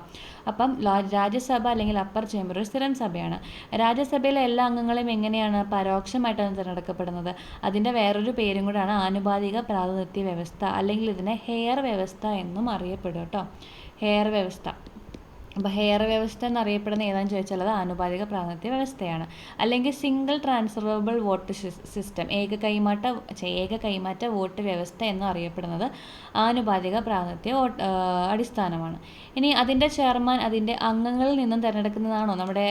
അപ്പം രാജ്യസഭ അല്ലെങ്കിൽ അപ്പർ ചേംബർ ഒരു സ്ഥിരം സഭയാണ്. രാജ്യസഭയിലെ എല്ലാ അംഗങ്ങളെയും എങ്ങനെയാണ്? പരോക്ഷമായിട്ടാണ് തിരഞ്ഞെടുക്കപ്പെടുന്നത്. അതിൻ്റെ വേറൊരു പേരും കൂടാണ് ആനുപാതിക പ്രാതിനിധ്യ വ്യവസ്ഥ, അല്ലെങ്കിൽ ഇതിനെ ഹെയർ വ്യവസ്ഥ എന്നും അറിയപ്പെടും കേട്ടോ. ഹെയർ വ്യവസ്ഥ. അപ്പോൾ ഹെയർ വ്യവസ്ഥ എന്നറിയപ്പെടുന്ന ഏതാണെന്ന് ചോദിച്ചാൽ അത് ആനുപാതിക പ്രാതിനിധ്യ വ്യവസ്ഥയാണ്. അല്ലെങ്കിൽ സിംഗിൾ ട്രാൻസ്ഫറബിൾ വോട്ട് സിസ്റ്റം, ഏക കൈമാറ്റ വോട്ട് വ്യവസ്ഥ എന്ന് അറിയപ്പെടുന്നത് ആനുപാതിക പ്രാതിനിധ്യ അടിസ്ഥാനമാണ്. ഇനി അതിൻ്റെ ചെയർമാൻ അതിൻ്റെ അംഗങ്ങളിൽ നിന്നും തിരഞ്ഞെടുക്കുന്നതാണോ? നമ്മുടെ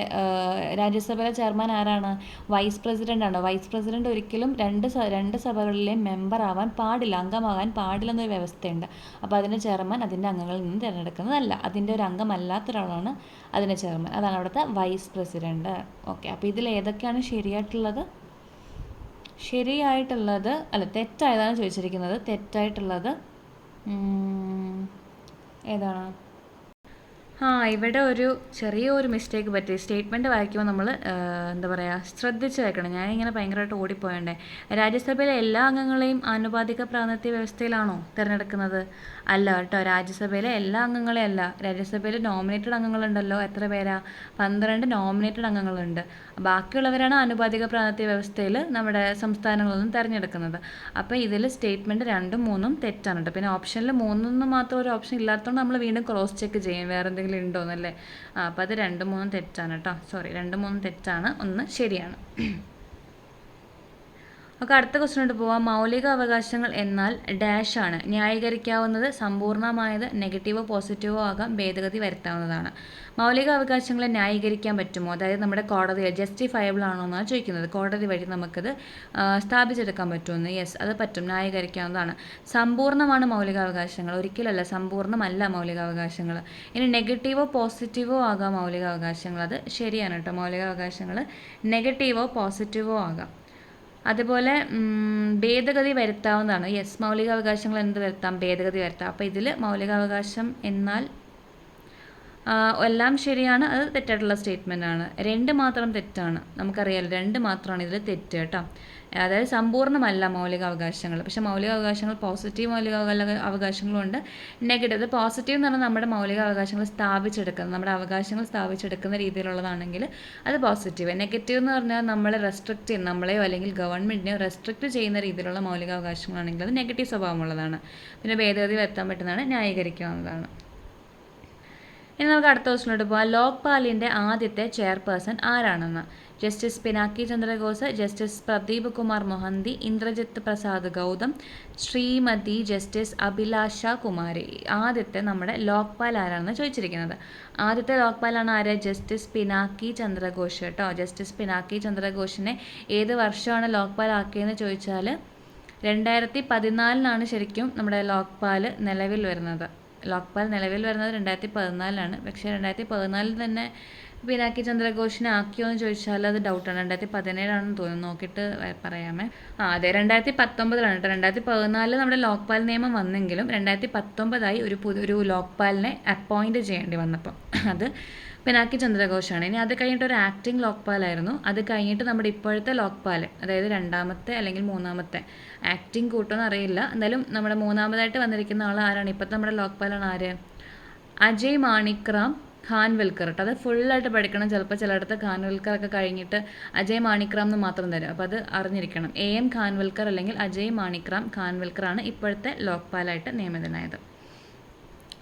രാജ്യസഭയിലെ ചെയർമാൻ ആരാണ്? വൈസ് പ്രസിഡന്റ് ആണ്. വൈസ് പ്രസിഡന്റ് ഒരിക്കലും രണ്ട് സഭകളിലെയും മെമ്പർ ആവാൻ പാടില്ല, അംഗമാകാൻ പാടില്ലെന്നൊരു വ്യവസ്ഥയുണ്ട്. അപ്പോൾ അതിൻ്റെ ചെയർമാൻ അതിൻ്റെ അംഗങ്ങളിൽ നിന്നും തിരഞ്ഞെടുക്കുന്നതല്ല, അതിൻ്റെ ഒരു അംഗമല്ലാത്ത ഒരാളാണ് അതിൻ്റെ ചെയർമാൻ. അതാണ് അവിടുത്തെ വൈസ് പ്രസിഡന്റ്. ഓക്കെ, അപ്പോൾ ഇതിൽ ഏതൊക്കെയാണ് ശരിയായിട്ടുള്ളത്? തെറ്റായതാണ് ചോദിച്ചിരിക്കുന്നത്. തെറ്റായിട്ടുള്ളത് ഏതാണ്? ഇവിടെ ഒരു ചെറിയൊരു മിസ്റ്റേക്ക് പറ്റി. സ്റ്റേറ്റ്മെൻറ്റ് വായിക്കുമ്പോൾ നമ്മൾ എന്താ പറയുക, ശ്രദ്ധിച്ച് വായിക്കണം. ഞാനിങ്ങനെ ഭയങ്കരമായിട്ട് ഓടിപ്പോയണ്ടേ. രാജ്യസഭയിലെ എല്ലാ അംഗങ്ങളെയും ആനുപാതിക പ്രാതിനിധ്യ വ്യവസ്ഥയിലാണോ തിരഞ്ഞെടുക്കുന്നത്? അല്ല കേട്ടോ, രാജ്യസഭയിലെ എല്ലാ അംഗങ്ങളെയും അല്ല. രാജ്യസഭയിൽ നോമിനേറ്റഡ് അംഗങ്ങളുണ്ടല്ലോ, എത്ര പേരാ? 12 നോമിനേറ്റഡ് അംഗങ്ങളുണ്ട്. ബാക്കിയുള്ളവരാണ് ആനുപാതിക പ്രാതിനിധ്യ വ്യവസ്ഥയിൽ നമ്മുടെ സംസ്ഥാനങ്ങളിൽ നിന്നും തിരഞ്ഞെടുക്കുന്നത്. അപ്പോൾ ഇതിൽ സ്റ്റേറ്റ്മെൻറ്റ് 2ഉം 3ഉം തെറ്റാണ് കേട്ടോ. പിന്നെ ഓപ്ഷനിൽ 3 മാത്രം ഒരു ഓപ്ഷൻ ഇല്ലാത്തതുകൊണ്ട് നമ്മൾ വീണ്ടും ക്രോസ് ചെക്ക് ചെയ്യും വേറെ എന്തെങ്കിലും ഉണ്ടോയെന്നല്ലേ. അപ്പോൾ അത് 2ഉം 3ഉം തെറ്റാണ് കേട്ടോ. 2ഉം 3ഉം തെറ്റാണ്, 1 ശരിയാണ്. ഒക്കെ അടുത്ത ക്വസ്റ്റ്യനോട്ട് പോവാം. മൗലിക അവകാശങ്ങൾ എന്നാൽ ഡാഷ് ആണ്. ന്യായീകരിക്കാവുന്നത്, സമ്പൂർണ്ണമായത്, നെഗറ്റീവോ പോസിറ്റീവോ ആകാം, ഭേദഗതി വരുത്താവുന്നതാണ്. മൗലിക അവകാശങ്ങളെ ന്യായീകരിക്കാൻ പറ്റുമോ? അതായത് നമ്മുടെ കോടതി ജസ്റ്റിഫയബിൾ ആണോ എന്നാണ് ചോദിക്കുന്നത്. കോടതി വഴി നമുക്കത് സ്ഥാപിച്ചെടുക്കാൻ പറ്റുമെന്ന്. യെസ്, അത് പറ്റും, ന്യായീകരിക്കാവുന്നതാണ്. സമ്പൂർണ്ണമാണ് മൗലികാവകാശങ്ങൾ? ഒരിക്കലല്ല, സമ്പൂർണ്ണമല്ല മൗലികാവകാശങ്ങൾ. ഇനി നെഗറ്റീവോ പോസിറ്റീവോ ആകാം മൗലികാവകാശങ്ങൾ. അത് ശരിയാണ് കേട്ടോ. മൗലികാവകാശങ്ങൾ നെഗറ്റീവോ പോസിറ്റീവോ ആകാം. അതുപോലെ ഭേദഗതി വരുത്താവുന്നതാണ്. യെസ്, മൗലികാവകാശങ്ങൾ എന്ത് വരുത്താം? ഭേദഗതി വരുത്താം. അപ്പോൾ ഇതിൽ മൗലികാവകാശം എന്നാൽ എല്ലാം ശരിയാണ്, അത് തെറ്റായിട്ടുള്ള സ്റ്റേറ്റ്മെൻ്റ് ആണ്. 2 മാത്രം തെറ്റാണ്. നമുക്കറിയാലോ, 2 മാത്രമാണ് ഇതിൽ തെറ്റ് കേട്ടോ. അതായത് സമ്പൂർണ്ണമല്ല മൗലികാവകാശങ്ങൾ. പക്ഷേ മൗലികാവകാശങ്ങൾ പോസിറ്റീവ് അവകാശങ്ങളുണ്ട്, നെഗറ്റീവ്. അത് പോസിറ്റീവ് എന്ന് പറഞ്ഞാൽ നമ്മുടെ മൗലികാവകാശങ്ങൾ സ്ഥാപിച്ചെടുക്കുന്നത്, നമ്മുടെ അവകാശങ്ങൾ സ്ഥാപിച്ചെടുക്കുന്ന രീതിയിലുള്ളതാണെങ്കിൽ അത് പോസിറ്റീവ്. നെഗറ്റീവ് എന്ന് പറഞ്ഞാൽ നമ്മളെ റെസ്ട്രിക്റ്റ് ചെയ്യുന്ന, നമ്മളെയോ അല്ലെങ്കിൽ ഗവൺമെൻറ്റിനെയോ റെസ്ട്രിക്റ്റ് ചെയ്യുന്ന രീതിയിലുള്ള മൗലികാവകാശങ്ങളാണെങ്കിൽ അത് നെഗറ്റീവ് സ്വഭാവമുള്ളതാണ്. പിന്നെ ഭേദഗതി വരുത്താൻ പറ്റുന്നതാണ്, ന്യായീകരിക്കാവുന്നതാണ്. ഇനി നമുക്ക് അടുത്ത ക്വസ്റ്റ്യനിലോട്ട് പോകാം. ലോക്പാലിൻ്റെ ആദ്യത്തെ ചെയർപേഴ്സൺ ആരാണെന്ന്? Justice Pinaki Chandra Ghose, justice Pradeep Kumar Mohanty, Indrajit Prasad Gautam, Shrimati justice Abhilasha Kumari. ആദ്യത്തെ നമ്മുടെ ലോക്പാൽ ആരാണെന്ന് ചോദിച്ചിരിക്കുന്നത്. ആദ്യത്തെ ലോക്പാലാണ് ആര്? ജസ്റ്റിസ് പിനാക്കി ചന്ദ്രഘോഷ് കേട്ടോ. ജസ്റ്റിസ് പിനാക്കി ചന്ദ്രഘോഷിനെ ഏത് വർഷമാണ് ലോക്പാൽ ആക്കിയതെന്ന് ചോദിച്ചാൽ 2014 ശരിക്കും നമ്മുടെ ലോക്പാൽ നിലവിൽ വരുന്നത്. ലോക്പാൽ നിലവിൽ വരുന്നത് 2014 പക്ഷേ 2014 തന്നെ പിനാക്കി ചന്ദ്രഘോഷിനെ ആക്കിയോ എന്ന് ചോദിച്ചാൽ അത് ഡൗട്ടാണ്. 2017 തോന്നുന്നു, നോക്കിയിട്ട് പറയാമേ. അതെ, 2019 കേട്ടോ. 2014 നമ്മുടെ ലോക്പാൽ നിയമം വന്നെങ്കിലും 2019 ഒരു ലോക്പാലിനെ അപ്പോയിൻറ്റ് ചെയ്യേണ്ടി വന്നപ്പോൾ അത് പിനാക്കി ചന്ദ്രഘോഷാണ്. ഇനി അത് കഴിഞ്ഞിട്ട് ഒരു ആക്ടിംഗ് ലോക്പാലായിരുന്നു. അത് കഴിഞ്ഞിട്ട് നമ്മുടെ ഇപ്പോഴത്തെ ലോക്പാൽ, അതായത് 2ാമത്തെ അല്ലെങ്കിൽ 3ാമത്തെ, ആക്ടിംഗ് കൂട്ടോന്ന് അറിയില്ല, എന്തായാലും നമ്മുടെ 3ാമതായിട്ട് വന്നിരിക്കുന്ന ആൾ ആരാണ്? ഇപ്പോഴത്തെ നമ്മുടെ ലോക്പാലാണ് ആര്? അജയ് മാണിക്റാം ഖാൻവിൽക്കർ കേട്ടോ. അത് ഫുള്ളായിട്ട് പഠിക്കണം. ചിലപ്പോൾ ചിലയിടത്ത് ഖാൻവിൽക്കർ കഴിഞ്ഞിട്ട് അജയ് മാണിക്റാം എന്ന് മാത്രം തരും. അപ്പോൾ അത് അറിഞ്ഞിരിക്കണം. AM ഖാൻവിൽക്കർ അല്ലെങ്കിൽ അജയ് മാണിക്റാം ഖാൻവിൽക്കർ ആണ് ഇപ്പോഴത്തെ ലോക്പാലായിട്ട് നിയമിതനായത്.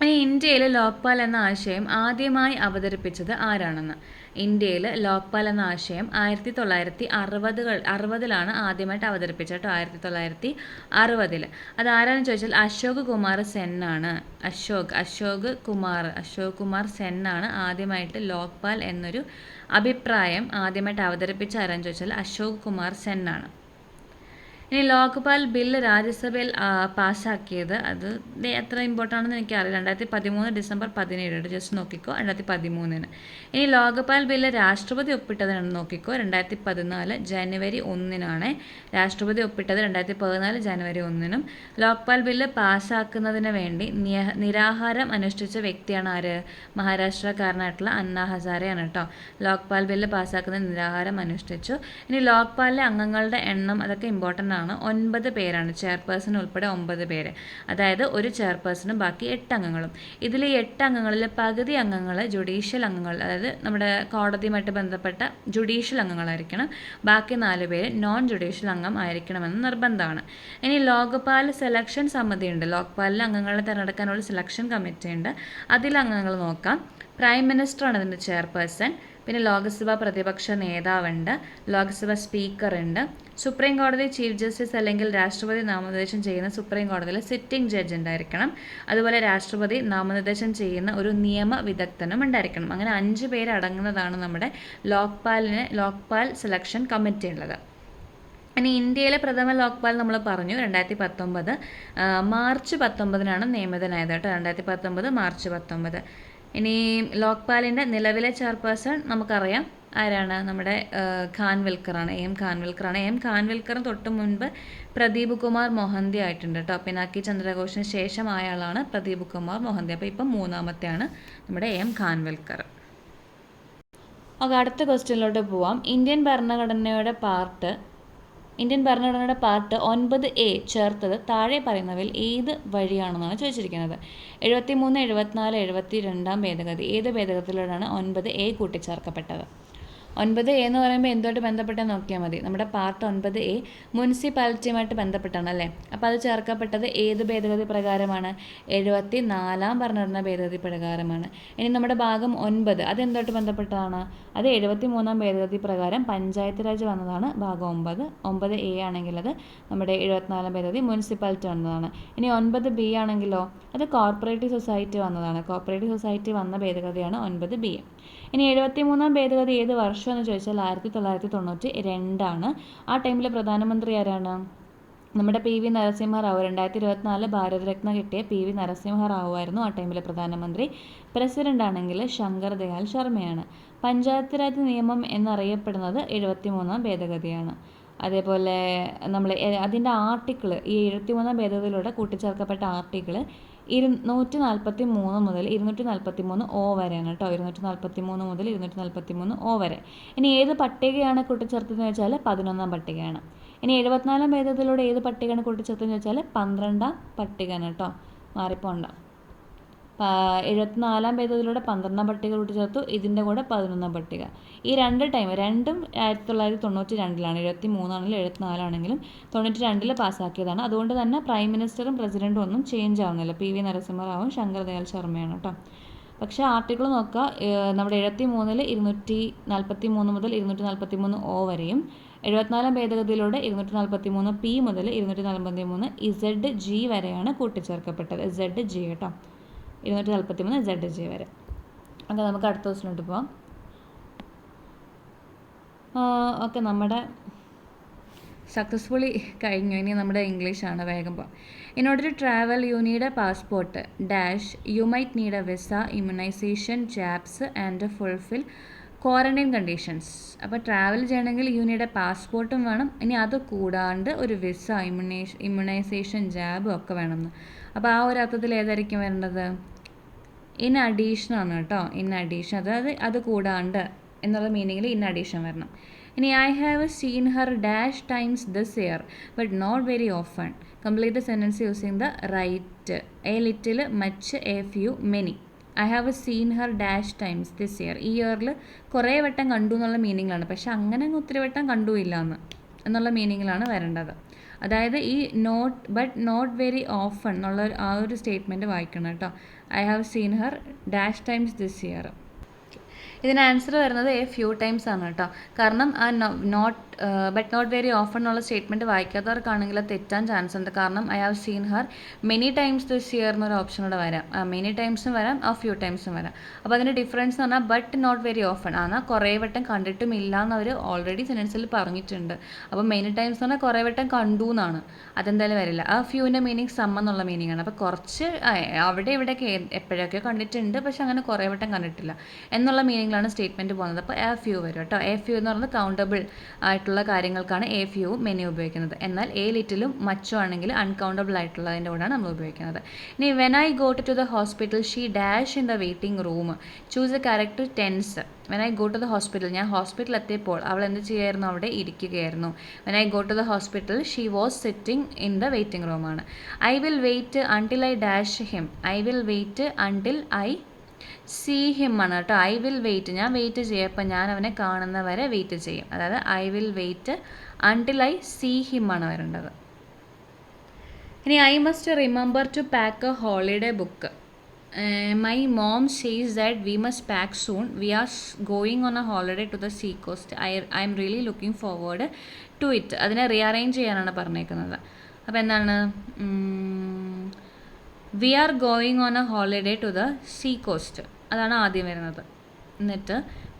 ഇനി ഇന്ത്യയിൽ ലോക്പാൽ എന്ന ആശയം ആദ്യമായി അവതരിപ്പിച്ചത് ആരാണെന്ന്? ഇന്ത്യയിൽ ലോക്പാൽ എന്ന ആശയം 1960 ആദ്യമായിട്ട് അവതരിപ്പിച്ചത് കേട്ടോ. 1960. അതാരാണെന്ന് ചോദിച്ചാൽ അശോക് കുമാർ സെൻ ആണ്. അശോക് കുമാർ സെൻ ആണ് ആദ്യമായിട്ട് ലോക്പാൽ എന്നൊരു അഭിപ്രായം ആദ്യമായിട്ട് അവതരിപ്പിച്ച ആരാണെന്ന് ചോദിച്ചാൽ അശോക് കുമാർ സെൻ ആണ്. ഇനി ലോക്പാൽ ബില്ല് രാജ്യസഭയിൽ പാസ്സാക്കിയത് അത് എത്ര ഇമ്പോർട്ടൻ്റ് ആണെന്ന് എനിക്കറിയില്ല. 2013 ഡിസംബർ 17, ജസ്റ്റ് നോക്കിക്കോ, 2013. ഇനി ലോക്പാൽ ബില്ല് രാഷ്ട്രപതി ഒപ്പിട്ടതെന്ന് നോക്കിക്കോ, 2014 ജനുവരി 1 രാഷ്ട്രപതി ഒപ്പിട്ടത് 2014 ജനുവരി 1. ലോക്പാൽ ബില്ല് പാസ്സാക്കുന്നതിന് വേണ്ടി നിരാഹാരം അനുഷ്ഠിച്ച വ്യക്തിയാണ് ആര്? മഹാരാഷ്ട്രക്കാരനായിട്ടുള്ള അന്നാ ഹസാരെയാണ് കേട്ടോ. ലോക്പാൽ ബില്ല് പാസ്സാക്കുന്ന നിരാഹാരം അനുഷ്ഠിച്ചു. ഇനി ലോക്പാലിലെ അംഗങ്ങളുടെ എണ്ണം അതൊക്കെ ഇമ്പോർട്ടൻ്റ് ആണ്. 9 പേരാണ്, ചെയർപേഴ്സൺ ഉൾപ്പെടെ 9 പേര്. അതായത് ഒരു ചെയർപേഴ്സണും ബാക്കി 8 അംഗങ്ങളും. ഇതിൽ 8 അംഗങ്ങളിൽ പകുതി അംഗങ്ങൾ ജുഡീഷ്യൽ അംഗങ്ങൾ, അതായത് നമ്മുടെ കോടതിയുമായിട്ട് ബന്ധപ്പെട്ട ജുഡീഷ്യൽ അംഗങ്ങളായിരിക്കണം. ബാക്കി 4 പേര് നോൺ ജുഡീഷ്യൽ അംഗം ആയിരിക്കണമെന്ന് നിർബന്ധമാണ്. ഇനി ലോക്പാൽ സെലക്ഷൻ സമിതിയുണ്ട്. ലോക്പാലിലെ അംഗങ്ങളെ തിരഞ്ഞെടുക്കാനുള്ള സെലക്ഷൻ കമ്മിറ്റി ഉണ്ട്. അതിലെ അംഗങ്ങൾ നോക്കാം. പ്രൈം മിനിസ്റ്ററാണ് അതിൻ്റെ ചെയർപേഴ്സൺ. പിന്നെ ലോക്സഭ പ്രതിപക്ഷ നേതാവുണ്ട്, ലോക്സഭ സ്പീക്കറുണ്ട്, സുപ്രീം കോടതി ചീഫ് ജസ്റ്റിസ് അല്ലെങ്കിൽ രാഷ്ട്രപതി നാമനിർദ്ദേശം ചെയ്യുന്ന സുപ്രീം കോടതിയിലെ സിറ്റിംഗ് ജഡ്ജ് ഉണ്ടായിരിക്കണം. അതുപോലെ രാഷ്ട്രപതി നാമനിർദ്ദേശം ചെയ്യുന്ന ഒരു നിയമ വിദഗ്ധനും ഉണ്ടായിരിക്കണം. അങ്ങനെ 5 പേരടങ്ങുന്നതാണ് നമ്മുടെ ലോക്പാൽ സെലക്ഷൻ കമ്മിറ്റി ഉള്ളത്. ഇനി ഇന്ത്യയിലെ പ്രഥമ ലോക്പാൽ നമ്മൾ പറഞ്ഞു 2019 മാർച്ച് 19 നിയമിതനായത് കേട്ടോ. 2019 മാർച്ച് 19. ഇനി ലോക്പാലിൻ്റെ നിലവിലെ ചെയർപേഴ്സൺ നമുക്കറിയാം ആരാണ്? നമ്മുടെ ഖാൻവിൽക്കറാണ്, എം ഖാൻവിൽക്കറാണ്. എം ഖാൻവിൽക്കറിന് തൊട്ട് മുൻപ് പ്രദീപ് കുമാർ മൊഹന്തി ആയിട്ടുണ്ട് കേട്ടോ. പിനാക്കി ചന്ദ്രഘോഷിന് ശേഷമായ ആളാണ് പ്രദീപ് കുമാർ മൊഹന്തി. അപ്പോൾ ഇപ്പം 3ാമത്തെയാണ് നമ്മുടെ എം ഖാൻവിൽക്കർ. ഓക്കെ, അടുത്ത ക്വസ്റ്റ്യനിലോട്ട് പോവാം. ഇന്ത്യൻ ഭരണഘടനയുടെ പാർട്ട് 9A ചേർത്തത് താഴെ പറയുന്നവയിൽ ഏത് വഴിയാണെന്നാണ് ചോദിച്ചിരിക്കുന്നത്. 73, 74, 72 ഭേദഗതി. ഏത് ഭേദഗതിയിലൂടെയാണ് 9A കൂട്ടിച്ചേർക്കപ്പെട്ടത്? 9A എന്ന് പറയുമ്പോൾ എന്തുമായിട്ട് ബന്ധപ്പെട്ടെന്ന് നോക്കിയാൽ മതി. നമ്മുടെ പാർട്ട് 9A മുനിസിപ്പാലിറ്റിയുമായിട്ട് ബന്ധപ്പെട്ടാണ് അല്ലേ. അപ്പോൾ അത് ചേർക്കപ്പെട്ടത് ഏത് ഭേദഗതി പ്രകാരമാണ്? 74 ഭരണഘടനാ ഭേദഗതി പ്രകാരമാണ്. ഇനി നമ്മുടെ ഭാഗം 9 അതെന്തുമായിട്ട് ബന്ധപ്പെട്ടതാണ്? അത് 73 ഭേദഗതി പ്രകാരം പഞ്ചായത്ത് രാജ് വന്നതാണ് ഭാഗം 9. 9A ആണെങ്കിൽ അത് നമ്മുടെ 74 ഭേദഗതി മുനിസിപ്പാലിറ്റി വന്നതാണ്. ഇനി 9B ആണെങ്കിലോ അത് കോർപ്പറേറ്റീവ് സൊസൈറ്റി വന്നതാണ്. കോർപ്പറേറ്റീവ് സൊസൈറ്റി വന്ന ഭേദഗതിയാണ് 9B. ഇനി 73 ഭേദഗതി ഏത് വർഷം എന്ന് ചോദിച്ചാൽ 1992. ആ ടൈമിൽ പ്രധാനമന്ത്രി ആരാണ്? നമ്മുടെ PV നരസിംഹറാവു. 2024 ഭാരതരത്ന കിട്ടിയ PV നരസിംഹറാവു ആയിരുന്നു ആ ടൈമിൽ പ്രധാനമന്ത്രി. പ്രസിഡന്റ് ആണെങ്കിൽ ശങ്കർ ദയാൽ ശർമ്മയാണ്. പഞ്ചായത്ത് രാജ് നിയമം എന്നറിയപ്പെടുന്നത് 73 ഭേദഗതിയാണ്. അതേപോലെ നമ്മൾ അതിൻ്റെ ആർട്ടിക്കിൾ ഈ 73 ഭേദഗതിയിലൂടെ കൂട്ടിച്ചേർക്കപ്പെട്ട ആർട്ടിക്കിൾ 243 മുതൽ 243O വരെയാണ് കേട്ടോ. 243 മുതൽ 243O വരെ. ഇനി ഏത് പട്ടികയാണ് കൂട്ടിച്ചേർത്തതെന്ന് വെച്ചാൽ 11ാം പട്ടികയാണ്. ഇനി 74 ഭേദഗതിയിലൂടെ ഏത് പട്ടികയാണ് കൂട്ടിച്ചേർത്തതെന്ന് വെച്ചാൽ 12ാം പട്ടികയാണ് കേട്ടോ, മാറിപ്പോണ്ട. 74 ഭേദഗതിയിലൂടെ 12ാം പട്ടിക കൂട്ടിച്ചേർത്തു, ഇതിൻ്റെ കൂടെ 11ാം പട്ടിക. ഈ രണ്ടും 1992 73 ആണെങ്കിലും 74 ആണെങ്കിലും 92 പാസ്സാക്കിയതാണ്. അതുകൊണ്ട് തന്നെ പ്രൈം മിനിസ്റ്ററും പ്രസിഡൻറ്റും ഒന്നും ചേഞ്ച് ആവുന്നില്ല. PV നരസിംഹറാവും ശങ്കർ ദയാൽ ശർമ്മയാണ് കേട്ടോ. പക്ഷേ ആർട്ടിക്കിൾ നോക്കുക, നമ്മുടെ 73 243 മുതൽ 243O വരെയും 74 ഭേദഗതിയിലൂടെ 243P മുതൽ 243ZG വരെയാണ് കൂട്ടിച്ചേർക്കപ്പെട്ടത്. ZG കേട്ടോ, 243ZG വരെ. ഓക്കെ, നമുക്ക് അടുത്ത ദിവസത്തിലോട്ട് പോവാം. ഓക്കെ, നമ്മുടെ സക്സസ്ഫുള്ളി കഴിഞ്ഞു. ഇനി നമ്മുടെ ഇംഗ്ലീഷാണ്, വേഗം പോകാം. In order to travel you need a passport dash you might need a visa, immunisation, jabs and fulfil quarantine conditions. അപ്പോൾ ട്രാവൽ ചെയ്യണമെങ്കിൽ യു നീഡ് എ പാസ്പോർട്ടും വേണം. ഇനി അത് കൂടാണ്ട് ഒരു വിസ, ഇമ്മ്യൂണൈസേഷൻ, ജാബും ഒക്കെ വേണമെന്ന്. അപ്പോൾ ആ ഒരു അർത്ഥത്തിൽ ഏതായിരിക്കും വരേണ്ടത്? ഇൻ അഡീഷൻ ആണ് കേട്ടോ. ഇൻ അഡീഷൻ, അതായത് അത് കൂടാണ്ട് എന്നുള്ള മീനിങ്ങിൽ ഇൻ അഡീഷൻ വരണം. ഇനി I have seen her dash times this year but not very often. Complete the sentence using the right. A little, much, a few, many. I have seen her dash times this year. ഈ ഇയറിൽ കുറേ വട്ടം കണ്ടു എന്നുള്ള മീനിങ്ങിലാണ്. പക്ഷെ അങ്ങനെ ഒത്തിരി വട്ടം കണ്ടുമില്ല എന്നുള്ള മീനിങ്ങിലാണ് വരേണ്ടത്. അതായത് ഈ നോട്ട് വെരി ഓഫൺ എന്നുള്ള ആ ഒരു സ്റ്റേറ്റ്മെൻറ്റ് വായിക്കണം കേട്ടോ. I have seen her dash times this year. ഇതിന് ആൻസർ വരുന്നത് എ ഫ്യൂ ടൈംസ് ആണ് കേട്ടോ. കാരണം ആ ബട്ട് നോട്ട് വെരി ഓഫൺ എന്നുള്ള സ്റ്റേറ്റ്മെൻറ്റ് വായിക്കാത്തവർക്കാണെങ്കിൽ അത് തെറ്റാൻ ചാൻസ് ഉണ്ട്. കാരണം I have seen Har many times this year എന്നൊരു ഓപ്ഷൻ കൂടെ വരാം. മെനി ടൈംസും വരാം, ആ ഫ്യൂ ടൈംസും വരാം. അപ്പോൾ അതിൻ്റെ ഡിഫറൻസ് എന്ന് പറഞ്ഞാൽ ബട്ട് നോട്ട് വെരി ഓഫൺ ആണ്, കുറേ വട്ടം കണ്ടിട്ടും ഇല്ല എന്ന് അവർ ഓൾറെഡി സെൻറ്റൻസിൽ പറഞ്ഞിട്ടുണ്ട്. അപ്പോൾ മെനി ടൈംസ് എന്ന് പറഞ്ഞാൽ കുറേ വട്ടം കണ്ടു എന്നാണ്, അതെന്തായാലും വരില്ല. ആ ഫ്യൂവിൻ്റെ മീനിങ് സം എന്നുള്ള മീനിങ് ആണ്. അപ്പോൾ കുറച്ച് അവിടെ ഇവിടെയൊക്കെ എപ്പോഴൊക്കെ കണ്ടിട്ടുണ്ട്, പക്ഷെ അങ്ങനെ കുറേ വട്ടം കണ്ടിട്ടില്ല എന്നുള്ള മീനിങ്ങിലാണ് സ്റ്റേറ്റ്മെൻറ്റ് പോകുന്നത്. അപ്പോൾ എ ഫ്യൂ വരും കേട്ടോ. എ ഫ്യൂ എന്ന് പറയുന്നത് കൗണ്ടബിൾ ആയിട്ടുള്ള കാര്യങ്ങൾക്കാണ് എ ഫ്യൂ മെനി ഉപയോഗിക്കുന്നത്. എന്നാൽ എ ലിറ്റിലും മച്ചും ആണെങ്കിൽ അൺകൗണ്ടബിൾ ആയിട്ടുള്ളതിൻ്റെ കൂടെയാണ് നമ്മൾ ഉപയോഗിക്കുന്നത്. ഇനി when I go to the hospital she dash in the waiting room. Choose a character tense. When I go to the hospital, ഞാൻ ഹോസ്പിറ്റലിൽ എത്തിയപ്പോൾ അവൾ എന്ത് ചെയ്യായിരുന്നു, അവിടെ ഇരിക്കുകയായിരുന്നു. When I go to the hospital she was sitting in the waiting റൂമാണ്. I will wait until I dash him. I will wait until I see him ആണ് കേട്ടോ. ഐ വിൽ വെയിറ്റ്, ഞാൻ വെയിറ്റ് ചെയ്യും, അപ്പം ഞാൻ അവനെ കാണുന്നവരെ വെയിറ്റ് ചെയ്യും. അതായത് I will wait until I see him ആണ് വരേണ്ടത്. ഇനി I must remember to pack a holiday book. My mom says that we must pack soon. We are going on a holiday to the sea coast. I am really looking forward to it. അതിനെ rearrange ചെയ്യാനാണ് പറഞ്ഞേക്കുന്നത്. അപ്പോൾ എന്താണ്, we are going on a holiday to the sea coast, അതാണ് ആദ്യം വരുന്നത്. എന്നിട്ട്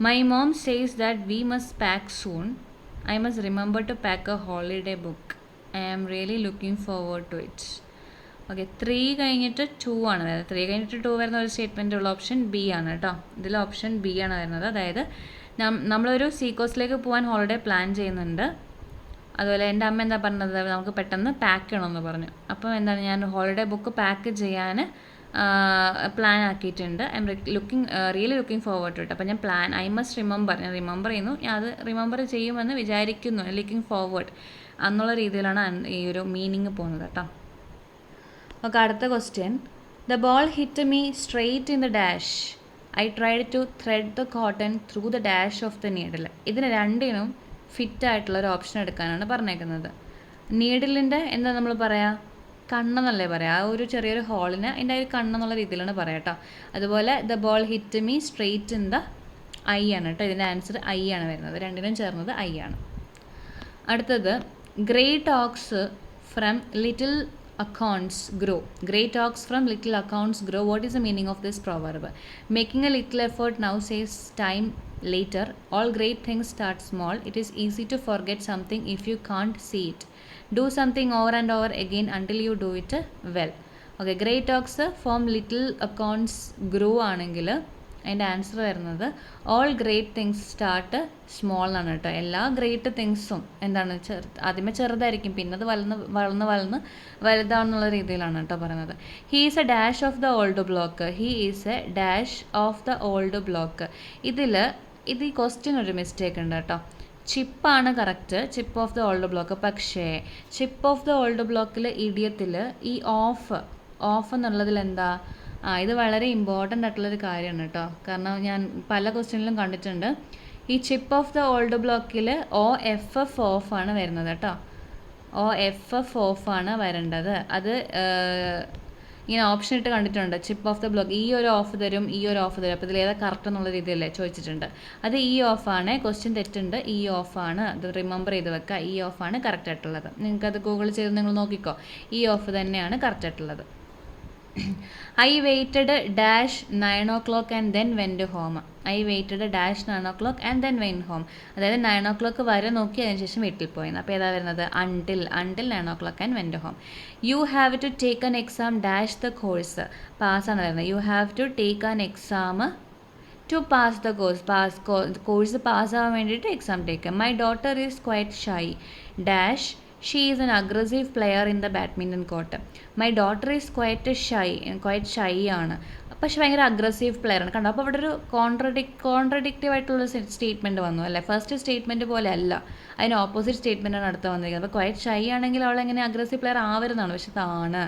my mom says that we must pack soon. I must remember to pack a holiday book. I am really looking forward to it. Okay, 3 കഴിഞ്ഞിട്ട് 2 ആണ് വരുന്നത്. 3 കഴിഞ്ഞിട്ട് 2 വരുന്ന ഒരു സ്റ്റേറ്റ്മെൻ്റ് ഉള്ള ഓപ്ഷൻ ബി ആണ് കേട്ടോ. ഇതിൽ ഓപ്ഷൻ ബി ആണ് വരുന്നത്. അതായത് നമ്മളൊരു സീ കോസ്റ്റിലേക്ക് പോകാൻ ഹോളിഡേ പ്ലാൻ ചെയ്യുന്നുണ്ട്. അതുപോലെ എൻ്റെ അമ്മ എന്താ പറഞ്ഞത്, നമുക്ക് പെട്ടെന്ന് പാക്ക് ചെയ്യണമെന്ന് പറഞ്ഞു. അപ്പോൾ എന്താണ്, ഞാൻ ഹോളിഡേ ബുക്ക് പാക്ക് ചെയ്യാൻ പ്ലാൻ ആക്കിയിട്ടുണ്ട്. I am really looking forward to it. അപ്പോൾ ഞാൻ ഐ മസ്റ്റ് റിമെമ്പർ, ഞാൻ റിമെമ്പർ ചെയ്യുന്നു, ഞാൻ അത് റിമെമ്പർ ചെയ്യുമെന്ന് വിചാരിക്കുന്നു, ലുക്കിംഗ് ഫോർവേഡ് എന്നുള്ള രീതിയിലാണ് ഈ ഒരു മീനിങ് പോകുന്നത് കേട്ടോ. ഓക്കെ, അടുത്ത question. The ball hit me straight in the dash. I tried to thread the cotton through the dash of the needle. ഇതിന് രണ്ടിനും ഫിറ്റ് ആയിട്ടുള്ളൊരു ഓപ്ഷൻ എടുക്കാനാണ് പറഞ്ഞേക്കുന്നത്. നീഡിലിൻ്റെ എന്താ നമ്മൾ പറയുക, കണ്ണെന്നല്ലേ പറയാം. ആ ഒരു ചെറിയൊരു ഹോളിന് അതിൻ്റെ ഒരു കണ്ണെന്നുള്ള രീതിയിലാണ് പറയാം കേട്ടോ. അതുപോലെ the ball hit me straight in the I ആണ് കേട്ടോ. ഇതിൻ്റെ ആൻസർ ഐ ആണ് വരുന്നത്. രണ്ടിനും ചേർന്നത് ഐ ആണ്. അടുത്തത്, great oaks from little accounts grow. Great ox from little accounts grow. What is the meaning of this proverb? Making a little effort now saves time later. All great things start small. It is easy to forget something if you can't see it. Do something over and over again until you do it well. Okay, great ox from little accounts grow ആണെങ്കിൽ അതിൻ്റെ answer വരുന്നത് all great things start small ആണ് കേട്ടോ. എല്ലാ great തിങ്സും എന്താണ്, ആദ്യമേ ചെറുതായിരിക്കും, പിന്നെ അത് വളർന്ന് വലുതാണെന്നുള്ള രീതിയിലാണ് കേട്ടോ പറയുന്നത്. He is a dash of the old block. He is a dash of the old block. ഇത് ഈ ക്വസ്റ്റ്യൻ ഒരു മിസ്റ്റേക്ക് ഉണ്ട് കേട്ടോ. ചിപ്പാണ് correct, chip of the old block. പക്ഷേ ചിപ്പ് ഓഫ് ദ ഓൾഡ് ബ്ലോക്കിൽ ഇഡിയത്തിൽ ഈ ഓഫ് എന്നുള്ളതിൽ എന്താ, ഇത് വളരെ ഇമ്പോർട്ടൻ്റ് ആയിട്ടുള്ളൊരു കാര്യമാണ് കേട്ടോ. കാരണം ഞാൻ പല ക്വസ്റ്റ്യനിലും കണ്ടിട്ടുണ്ട് ഈ ചിപ്പ് ഓഫ് ദ ഓൾഡ് ബ്ലോക്കിൽ OFF ഓഫ് ആണ് വരുന്നത് കേട്ടോ. OFF ഓഫ് ആണ് വരേണ്ടത്. അത് ഇങ്ങനെ ഓപ്ഷൻ ഇട്ട് കണ്ടിട്ടുണ്ട്. ചിപ്പ് ഓഫ് ദ ബ്ലോക്ക്, ഈ ഒരു ഓഫ് തരും, ഈ ഒരു ഓഫ് തരും. അപ്പോൾ ഇതിൽ ഏതാ കറക്റ്റ് എന്നുള്ള രീതിയിലല്ലേ ചോദിച്ചിട്ടുണ്ട്. അത് ഈ ഓഫാണ്. ക്വസ്റ്റ്യൻ തെറ്റുണ്ട്, ഈ ഓഫാണ്. അത് റിമെമ്പർ ചെയ്ത് വെക്കുക. ഈ ഓഫാണ് കറക്റ്റ് ആയിട്ടുള്ളത്. നിങ്ങൾക്കത് ഗൂഗിൾ ചെയ്ത് നിങ്ങൾ നോക്കിക്കോ. ഈ ഓഫ് തന്നെയാണ് കറക്റ്റ് ആയിട്ടുള്ളത്. I waited dash 9 o'clock and then went home. I waited dash 9 o'clock and then went home. അതായത് 9 o'clock വരെ നോക്കി അതിന് ശേഷം വീട്ടിൽ പോയി. അപ്പോൾ ഏതാ വരുന്നത്, until 9 o'clock and went home. You have to take an exam dash the course. പാസ്സാണ് വരുന്നത്. You have to take an exam to pass the course. Course പാസ്സാവാൻ വേണ്ടിയിട്ട് exam take. My daughter is quite shy dash. She is an aggressive player in the badminton court. My daughter is quite shy ആണ്, പക്ഷെ ഭയങ്കര aggressive player ആണ്. കണ്ടോ, അപ്പോൾ അവിടെ ഒരു കോൺട്രഡിക്റ്റീവ് ആയിട്ടുള്ള സ്റ്റേറ്റ്മെൻറ്റ് വന്നു അല്ലേ. ഫസ്റ്റ് സ്റ്റേറ്റ്മെൻറ്റ് പോലെ അല്ല, അതിന് ഓപ്പോസിറ്റ് സ്റ്റേറ്റ്മെൻറ്റാണ് അടുത്ത് വന്നിരിക്കുന്നത്. അപ്പോൾ ക്വൈറ്റ് ഷൈ ആണെങ്കിൽ അവൾ എങ്ങനെ അഗ്രസീവ് പ്ലെയർ ആവരുന്നതാണ്, പക്ഷെ താണ്.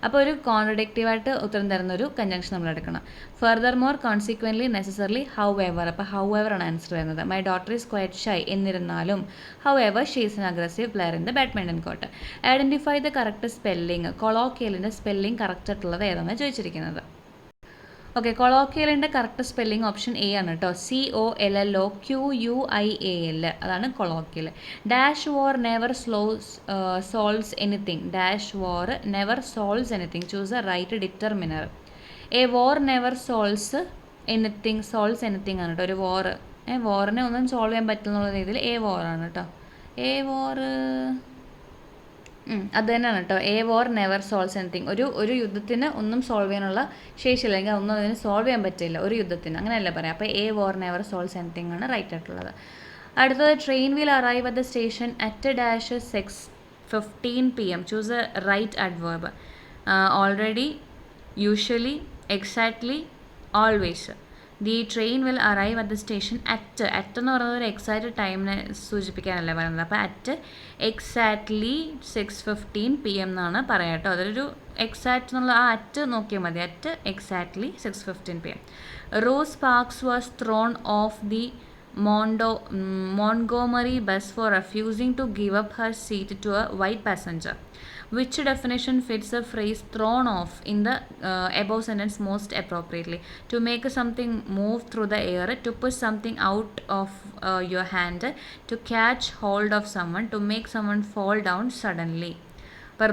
അപ്പോൾ ഒരു കോൺട്രഡിക്റ്റീവായിട്ട് ഉത്തരം തരുന്നൊരു കൺജങ്ഷൻ നമ്മൾ എടുക്കണം. Furthermore, consequently, necessarily, however. അപ്പോൾ ഹൗ എവർ ആണ് ആൻസർ വരുന്നത്. My daughter is quite shy, എന്നിരുന്നാലും however she is an aggressive player in the badminton court. Identify the correct spelling. കൊളോക്കിയലിൻ്റെ സ്പെല്ലിംഗ് കറക്റ്റ് ആയിട്ടുള്ളത് ഏതാണെന്ന് ചോദിച്ചിരിക്കുന്നത്. Okay, കൊളോക്കിയലിൻ്റെ correct spelling option A ആണ് കേട്ടോ. COLLOQUIAL, അതാണ് കൊളോക്കിയൽ. Dash war never solves anything. Dash war never solves anything. Choose a right determiner. A war never solves anything ആണ് കേട്ടോ. ഒരു വാറിനെ ഒന്നും സോൾവ് ചെയ്യാൻ പറ്റുന്നുള്ള രീതിയിൽ എ വാറാണ് കേട്ടോ. എ വാർ അത് തന്നെയാണ് കേട്ടോ. A war never solves anything. ഒരു യുദ്ധത്തിന് ഒന്നും സോൾവ് ചെയ്യാനുള്ള ശേഷിയില്ല, അല്ലെങ്കിൽ ഒന്നും അതിന് സോൾവ് ചെയ്യാൻ പറ്റില്ല ഒരു യുദ്ധത്തിന്, അങ്ങനെയല്ല പറയാം. അപ്പോൾ a war never solves anything ആണ് റൈറ്റ് ആയിട്ടുള്ളത്. അടുത്തത്, train will arrive at the station at dash 6:15 PM. Choose a right adverb. Already, usually, exactly, always. The train will arrive at the station at എന്ന് പറയുന്നത് ഒരു exact ടൈമിനെ സൂചിപ്പിക്കാനല്ലേ പറയുന്നത്. അപ്പോൾ at exactly 6:15 PM എന്നാണ് പറയാം കേട്ടോ. അതൊരു എക്സാക്റ്റ് എന്നുള്ള ആ അറ്റ് നോക്കിയാൽ മതി. At exactly 6:15 PM. Rose parks was thrown of the Montgomery bus for refusing to give up her seat to a white passenger. Which definition fits the phrase thrown off in the above sentence most appropriately? To make something move through the air, to push something out of your hand, to catch hold of someone, to make someone fall down suddenly. അപ്പോൾ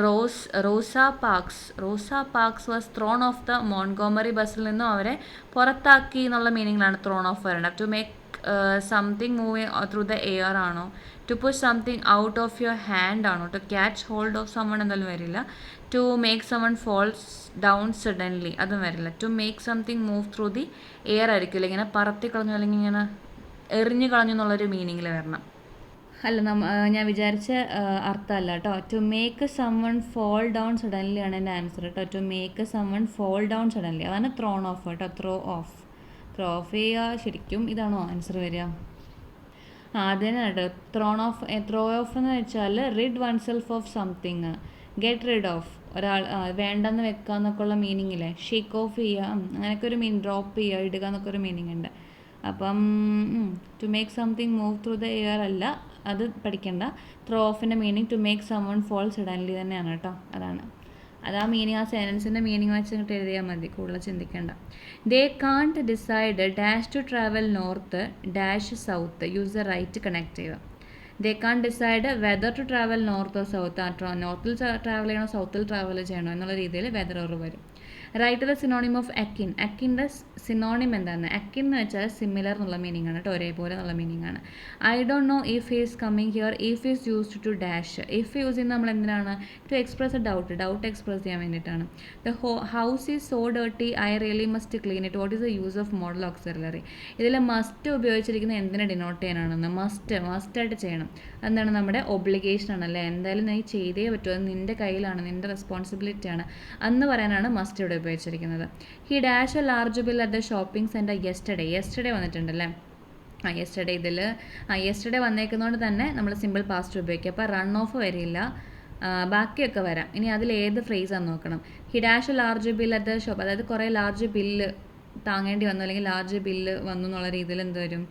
Rosa Parks was thrown off the Montgomery ബസ്സിൽ നിന്നും അവരെ പുറത്താക്കി എന്നുള്ള മീനിങ്ങിലാണ് thrown off വരേണ്ടത്. To make something move through the air ആണോ, to push something out of your hand ആണോ, to catch hold of someone എന്തായാലും വരില്ല. To make someone falls down suddenly അതും വരില്ല. To make something move through the air ആയിരിക്കില്ല, ഇങ്ങനെ പറത്തി കളഞ്ഞു അല്ലെങ്കിൽ ഇങ്ങനെ എറിഞ്ഞു കളഞ്ഞു എന്നുള്ളൊരു മീനിങ്ങിൽ വരണം. അല്ല, ഞാൻ വിചാരിച്ച അർത്ഥമല്ല കേട്ടോ. To make someone fall down suddenly ആണ് എൻ്റെ ആൻസർ കേട്ടോ. To make someone fall down suddenly, അതാണ് ത്രോൺ ഓഫ് കേട്ടോ. ത്രോ ഓഫ് ചെയ്യുക, ശരിക്കും ഇതാണോ ആൻസർ വരിക? അത് തന്നെ കേട്ടോ. ത്രോ ഓഫ് എന്ന് വെച്ചാൽ rid one self of something, get rid of, ഒരാൾ വേണ്ടെന്ന് വെക്കുക എന്നൊക്കെ ഉള്ള മീനിങ് ഇല്ലേ. ഷേക്ക് ഓഫ് ചെയ്യുക, അങ്ങനെയൊക്കെ ഒരു മീനിങ്, ഡ്രോപ്പ് ചെയ്യുക, ഇടുക എന്നൊക്കെ ഒരു മീനിങ് ഉണ്ട്. അപ്പം to make something move through the air അല്ല, അത് പഠിക്കണ്ട. ത്രോ ഓഫിൻ്റെ meaning to make someone fall suddenly തന്നെയാണ് കേട്ടോ. അത് ആ മീനിങ്, ആ സെൻറ്റൻസിൻ്റെ മീനിങ് വെച്ച് ഇങ്ങോട്ട് എഴുതിയാൽ മതി, കൂടുതൽ ചിന്തിക്കേണ്ട. They can't decide dash to travel north dash south. Use the right connect ചെയ്യുക. They can't decide whether to travel north or south. നോർത്തിൽ ട്രാവൽ ചെയ്യണോ സൗത്തിൽ ട്രാവൽ ചെയ്യണോ എന്നുള്ള രീതിയിൽ വെദർ ഓർ വരും. Write the synonym of akin. അക്കിൻ്റെ synonym എന്താണ്? അക്കിൻ എന്ന് വെച്ചാൽ സിമിലർ എന്നുള്ള മീനിങ് ആണ് കേട്ടോ, ഒരേപോലെ എന്നുള്ള മീനിങ് ആണ്. I don't know if is coming here. If is used to dash. If use ചെയ്യുന്നത് നമ്മൾ എന്തിനാണ്? To express a doubt express ചെയ്യാൻ വേണ്ടിയിട്ടാണ്. The house is so dirty I really must clean it. What is the use of modal auxiliary? ഇതിൽ must ഉപയോഗിച്ചിരിക്കുന്നത് എന്തിനെ denote ചെയ്യാനാണെന്ന്? മസ്റ്റായിട്ട് ചെയ്യണം. എന്താണ്? നമ്മുടെ ഒബ്ലിഗേഷൻ ആണല്ലേ, എന്തായാലും നീ ചെയ്തേ പറ്റൂ, അത് നിൻ്റെ കയ്യിലാണ്, നിൻ്റെ റെസ്പോൺസിബിലിറ്റി ആണ് അന്ന് പറയാനാണ് മസ്റ്റ് ഇവിടെ ഉപയോഗിച്ചിരിക്കുന്നത്. He dash a large bill at the shopping centre yesterday വന്നിട്ടുണ്ടല്ലേ. യെസ്റ്റർഡേ വന്നേക്കുന്നതുകൊണ്ട് തന്നെ നമ്മൾ സിമ്പിൾ പാസ്റ്റ് ഉപയോഗിക്കുക. അപ്പോൾ റൺ ഓഫ് വരില്ല, ബാക്കിയൊക്കെ വരാം. ഇനി അതിൽ ഏത് ഫ്രേസാന്ന് നോക്കണം. He dash a large bill at the shop, അതായത് കുറേ ലാർജ് ബില്ല് താങ്ങേണ്ടി വന്നു അല്ലെങ്കിൽ ലാർജ് ബില്ല് വന്നു എന്നുള്ള രീതിയിൽ എന്ത് വരും?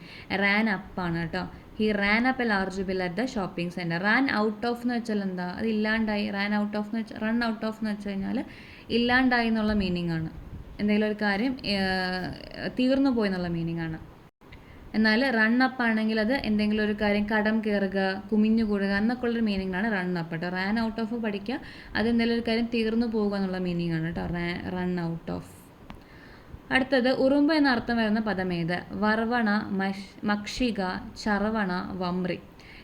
റാൻ അപ്പാണ് കേട്ടോ. He Rann up A large bill at the shopping centre. Rann out of എന്ന് വെച്ചാൽ എന്താ? അത് ഇല്ലാണ്ടായി. റൺ ഔട്ട് ഓഫ് എന്ന് വെച്ച് കഴിഞ്ഞാൽ ഇല്ലാണ്ടായി എന്നുള്ള മീനിങ് ആണ്. എന്തെങ്കിലും ഒരു കാര്യം തീർന്നു പോയി എന്നുള്ള മീനിങ് ആണ്. എന്നാൽ റൺ അപ്പ് ആണെങ്കിൽ അത് എന്തെങ്കിലും ഒരു കാര്യം കടം കയറുക, കുമിഞ്ഞു കൂടുക എന്നൊക്കെ ഉള്ളൊരു മീനിങ്ങാണ് റൺ അപ്പ് കേട്ടോ. റാൻ ഔട്ട് ഓഫ് പഠിക്കുക, അത് എന്തെങ്കിലും ഒരു കാര്യം തീർന്നു പോകുക എന്നുള്ള മീനിങ് ആണ് കേട്ടോ, റൺ ഔട്ട് ഓഫ്. അടുത്തത്, ഉറുമ്പ് എന്ന അർത്ഥം വരുന്ന പദമേത്? വർവണ, മക്ഷിക, ചറവണ, വമ്രി.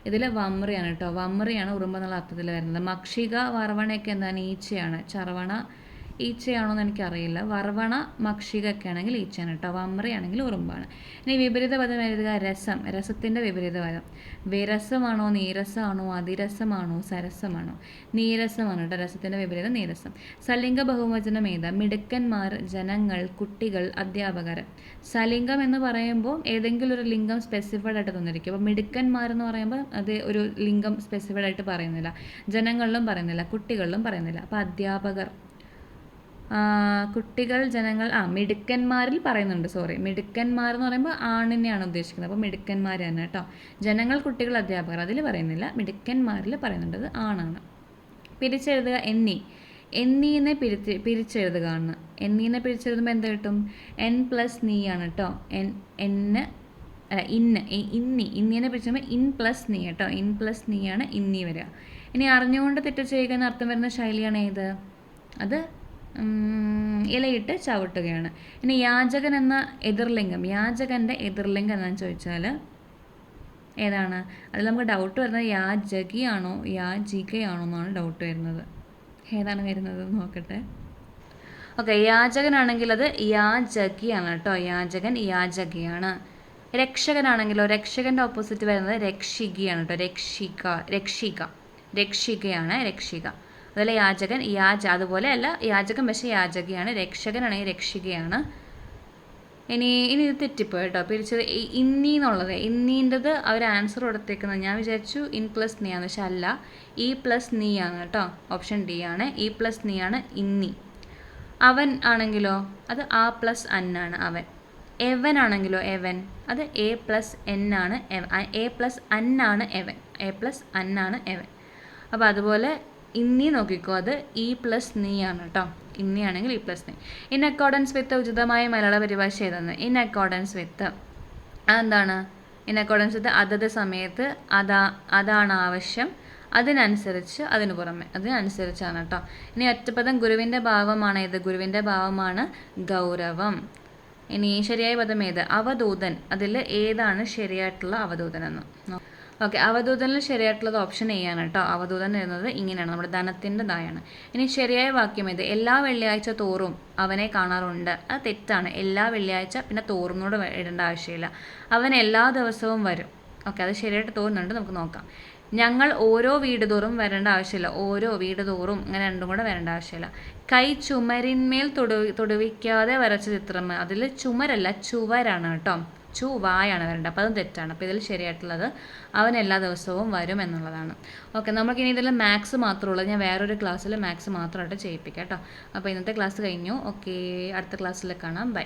ഇതിൽ വമ്രിയാണ് കേട്ടോ. വമ്രിയാണ് ഉറുമ്പ് എന്നുള്ള അർത്ഥത്തിൽ വരുന്നത്. മക്ഷിക, വർവണയൊക്കെ എന്താണ്? ഈച്ചയാണ്. ചറവണ ഈച്ചയാണോ എന്ന് എനിക്കറിയില്ല. വർവണ, മക്ഷിക ഒക്കെ ആണെങ്കിൽ ഈച്ചയാണ് കേട്ടോ. വമ്രി ആണെങ്കിൽ ഉറുമ്പാണ്. ഇനി വിപരീത പദം എഴുതുക. രസം, രസത്തിൻ്റെ വിപരീത പദം. വിരസമാണോ, നീരസമാണോ, അതിരസമാണോ, സരസമാണോ? നീരസമാണ് കേട്ടോ. രസത്തിൻ്റെ വിപരീതം നീരസം. സലിംഗ ബഹുവചനം ഏതാ? മിടുക്കന്മാർ, ജനങ്ങൾ, കുട്ടികൾ, അധ്യാപകർ. സലിംഗം എന്ന് പറയുമ്പോൾ ഏതെങ്കിലും ഒരു ലിംഗം സ്പെസിഫൈഡ് ആയിട്ട് തന്നിരിക്കും. അപ്പോൾ മിടുക്കന്മാർ എന്ന് പറയുമ്പോൾ അത് ഒരു ലിംഗം സ്പെസിഫൈഡ് ആയിട്ട് പറയുന്നില്ല. ജനങ്ങളിലും പറയുന്നില്ല, കുട്ടികളിലും പറയുന്നില്ല. അപ്പോൾ അധ്യാപകർ, കുട്ടികൾ, ജനങ്ങൾ, മിടുക്കന്മാരിൽ പറയുന്നുണ്ട്. മിടുക്കന്മാർ എന്ന് പറയുമ്പോൾ ആണിനെയാണ് ഉദ്ദേശിക്കുന്നത്. അപ്പോൾ മിടുക്കന്മാർ തന്നെ കേട്ടോ. ജനങ്ങൾ, കുട്ടികൾ, അധ്യാപകർ അതിൽ പറയുന്നില്ല, മിടുക്കന്മാരിൽ പറയുന്നുണ്ട്, അത് ആണാണ്. പിരിച്ചെഴുതുക. എന്നീനെ പിരിച്ചെഴുതുകയാണ്. എന്നീനെ പിരിച്ചെഴുതുമ്പോൾ എന്ത് കിട്ടും? എൻ പ്ലസ് നീ ആണ് കേട്ടോ. എന്ന് അല്ല ഇന്നീനെ പിരിച്ചെഴുതുമ്പോൾ ഇൻ പ്ലസ് നീ കേട്ടോ. ഇൻ പ്ലസ് നീ ആണ് ഇന്നീ വരിക. ഇനി അറിഞ്ഞുകൊണ്ട് തെറ്റ് ചെയ്യുക എന്ന് അർത്ഥം വരുന്ന ശൈലിയാണ് ഏത്? അത് ഇലയിട്ട് ചവിട്ടുകയാണ്. ഇനി യാചകൻ എന്ന എതിർലിംഗം, യാചകൻ്റെ എതിർലിംഗം എന്താണെന്ന് ചോദിച്ചാൽ ഏതാണ്? അതിൽ നമുക്ക് ഡൗട്ട് വരുന്നത് യാചകിയാണോ യാചികയാണോ എന്നാണ് ഡൗട്ട് വരുന്നത്. ഏതാണ് വരുന്നത് നോക്കട്ടെ. ഓക്കെ, യാചകനാണെങ്കിൽ അത് യാചകിയാണ് കേട്ടോ. യാചകൻ യാചകിയാണ്. രക്ഷകനാണെങ്കിലോ രക്ഷകൻ്റെ ഓപ്പോസിറ്റ് വരുന്നത് രക്ഷികയാണ് കേട്ടോ. രക്ഷികയാണ് രക്ഷിക. അതുപോലെ യാചകൻ അതുപോലെ അല്ല യാചകൻ, പക്ഷേ യാചകിയാണ്. രക്ഷകനാണെങ്കിൽ രക്ഷികയാണ്. ഇനി ഇത് തെറ്റിപ്പോയി കേട്ടോ. പിരിച്ചത് ഇന്നി എന്നുള്ളത്, innീൻ്റെത് അവർ ആൻസർ കൊടുത്തേക്കുന്നത് ഞാൻ വിചാരിച്ചു ഇൻ പ്ലസ് നീ ആണ്, പക്ഷെ അല്ല, ഇ പ്ലസ് നീ ആണ് കേട്ടോ. ഓപ്ഷൻ ഡി ആണ്, ഇ പ്ലസ് നീ ആണ് ഇന്നി. അവൻ ആണെങ്കിലോ അത് ആ പ്ലസ് അന്നാണ് അവൻ. എവൻ ആണെങ്കിലോ എവൻ അത് എ പ്ലസ് എന്നാണ് എ പ്ലസ് അന്നാണ് എവൻ. എ പ്ലസ് അന്നാണ് എവൻ. അപ്പോൾ അതുപോലെ ഇന്നി നോക്കിക്കോ, അത് ഇ പ്ലസ് നീ ആണ് കേട്ടോ. ഇന്നി ആണെങ്കിൽ ഇ പ്ലസ് നീ. ഇൻ അക്കോർഡൻസ് വിത്ത് ഉചിതമായ മലയാള പരിഭാഷ ഏതാണ്? ഇൻ അക്കോർഡൻസ് വിത്ത് അതെന്താണ്? ഇൻ അക്കോർഡൻസ് വിത്ത് അതത് സമയത്ത് അതാണ് ആവശ്യം, അതിനനുസരിച്ച് അതിന് പുറമെ അതിനനുസരിച്ചാണ് കേട്ടോ. ഇനി ഒറ്റപ്പദം ഗുരുവിൻ്റെ ഭാവമാണ് ഏത്? ഗുരുവിൻ്റെ ഭാവമാണ് ഗൗരവം. ഇനി ശരിയായ പദം ഏത്? അവധൂതൻ. അതിൽ ഏതാണ് ശരിയായിട്ടുള്ള അവധൂതൻ എന്ന്? ഓക്കെ, അവധൂതനിൽ ശരിയായിട്ടുള്ളത് ഓപ്ഷൻ എ ആണ് കേട്ടോ. അവധൂതൻ എഴുതുന്നത് ഇങ്ങനെയാണ്, നമ്മുടെ ധനത്തിൻ്റെ ദായാണ്. ഇനി ശരിയായ വാക്യം ഏത്? എല്ലാ വെള്ളിയാഴ്ച തോറും അവനെ കാണാറുണ്ട്. അത് തെറ്റാണ്. എല്ലാ വെള്ളിയാഴ്ച പിന്നെ തോറുന്നോട് ഇടേണ്ട ആവശ്യമില്ല. അവൻ എല്ലാ ദിവസവും വരും. ഓക്കെ, അത് ശരിയായിട്ട് തോന്നുന്നുണ്ട്, നമുക്ക് നോക്കാം. ഞങ്ങൾ ഓരോ വീട് തോറും വരേണ്ട ആവശ്യമില്ല. ഓരോ വീട് തോറും അങ്ങനെ രണ്ടും കൂടെ വരേണ്ട ആവശ്യമില്ല. കൈ ചുമരിന്മേൽ തൊടുവിക്കാതെ വരച്ച ചിത്രം, അതിൽ ചുമരല്ല ചുവരാണ് കേട്ടോ. ചുവായാണ് വരേണ്ടത്. അപ്പോൾ അതും തെറ്റാണ്. അപ്പോൾ ഇതിൽ ശരിയായിട്ടുള്ളത് അവൻ എല്ലാ ദിവസവും വരും എന്നുള്ളതാണ്. ഓക്കെ, നമുക്കിനി ഇതിൽ മാത്സ് മാത്രമേ ഉള്ളൂ. ഞാൻ വേറൊരു ക്ലാസ്സിൽ മാത്സ് മാത്രമായിട്ട് ചെയ്യിപ്പിക്കാം കേട്ടോ. അപ്പോൾ ഇന്നത്തെ ക്ലാസ് കഴിഞ്ഞു. ഓക്കെ, അടുത്ത ക്ലാസ്സിൽ കാണാം. ബൈ.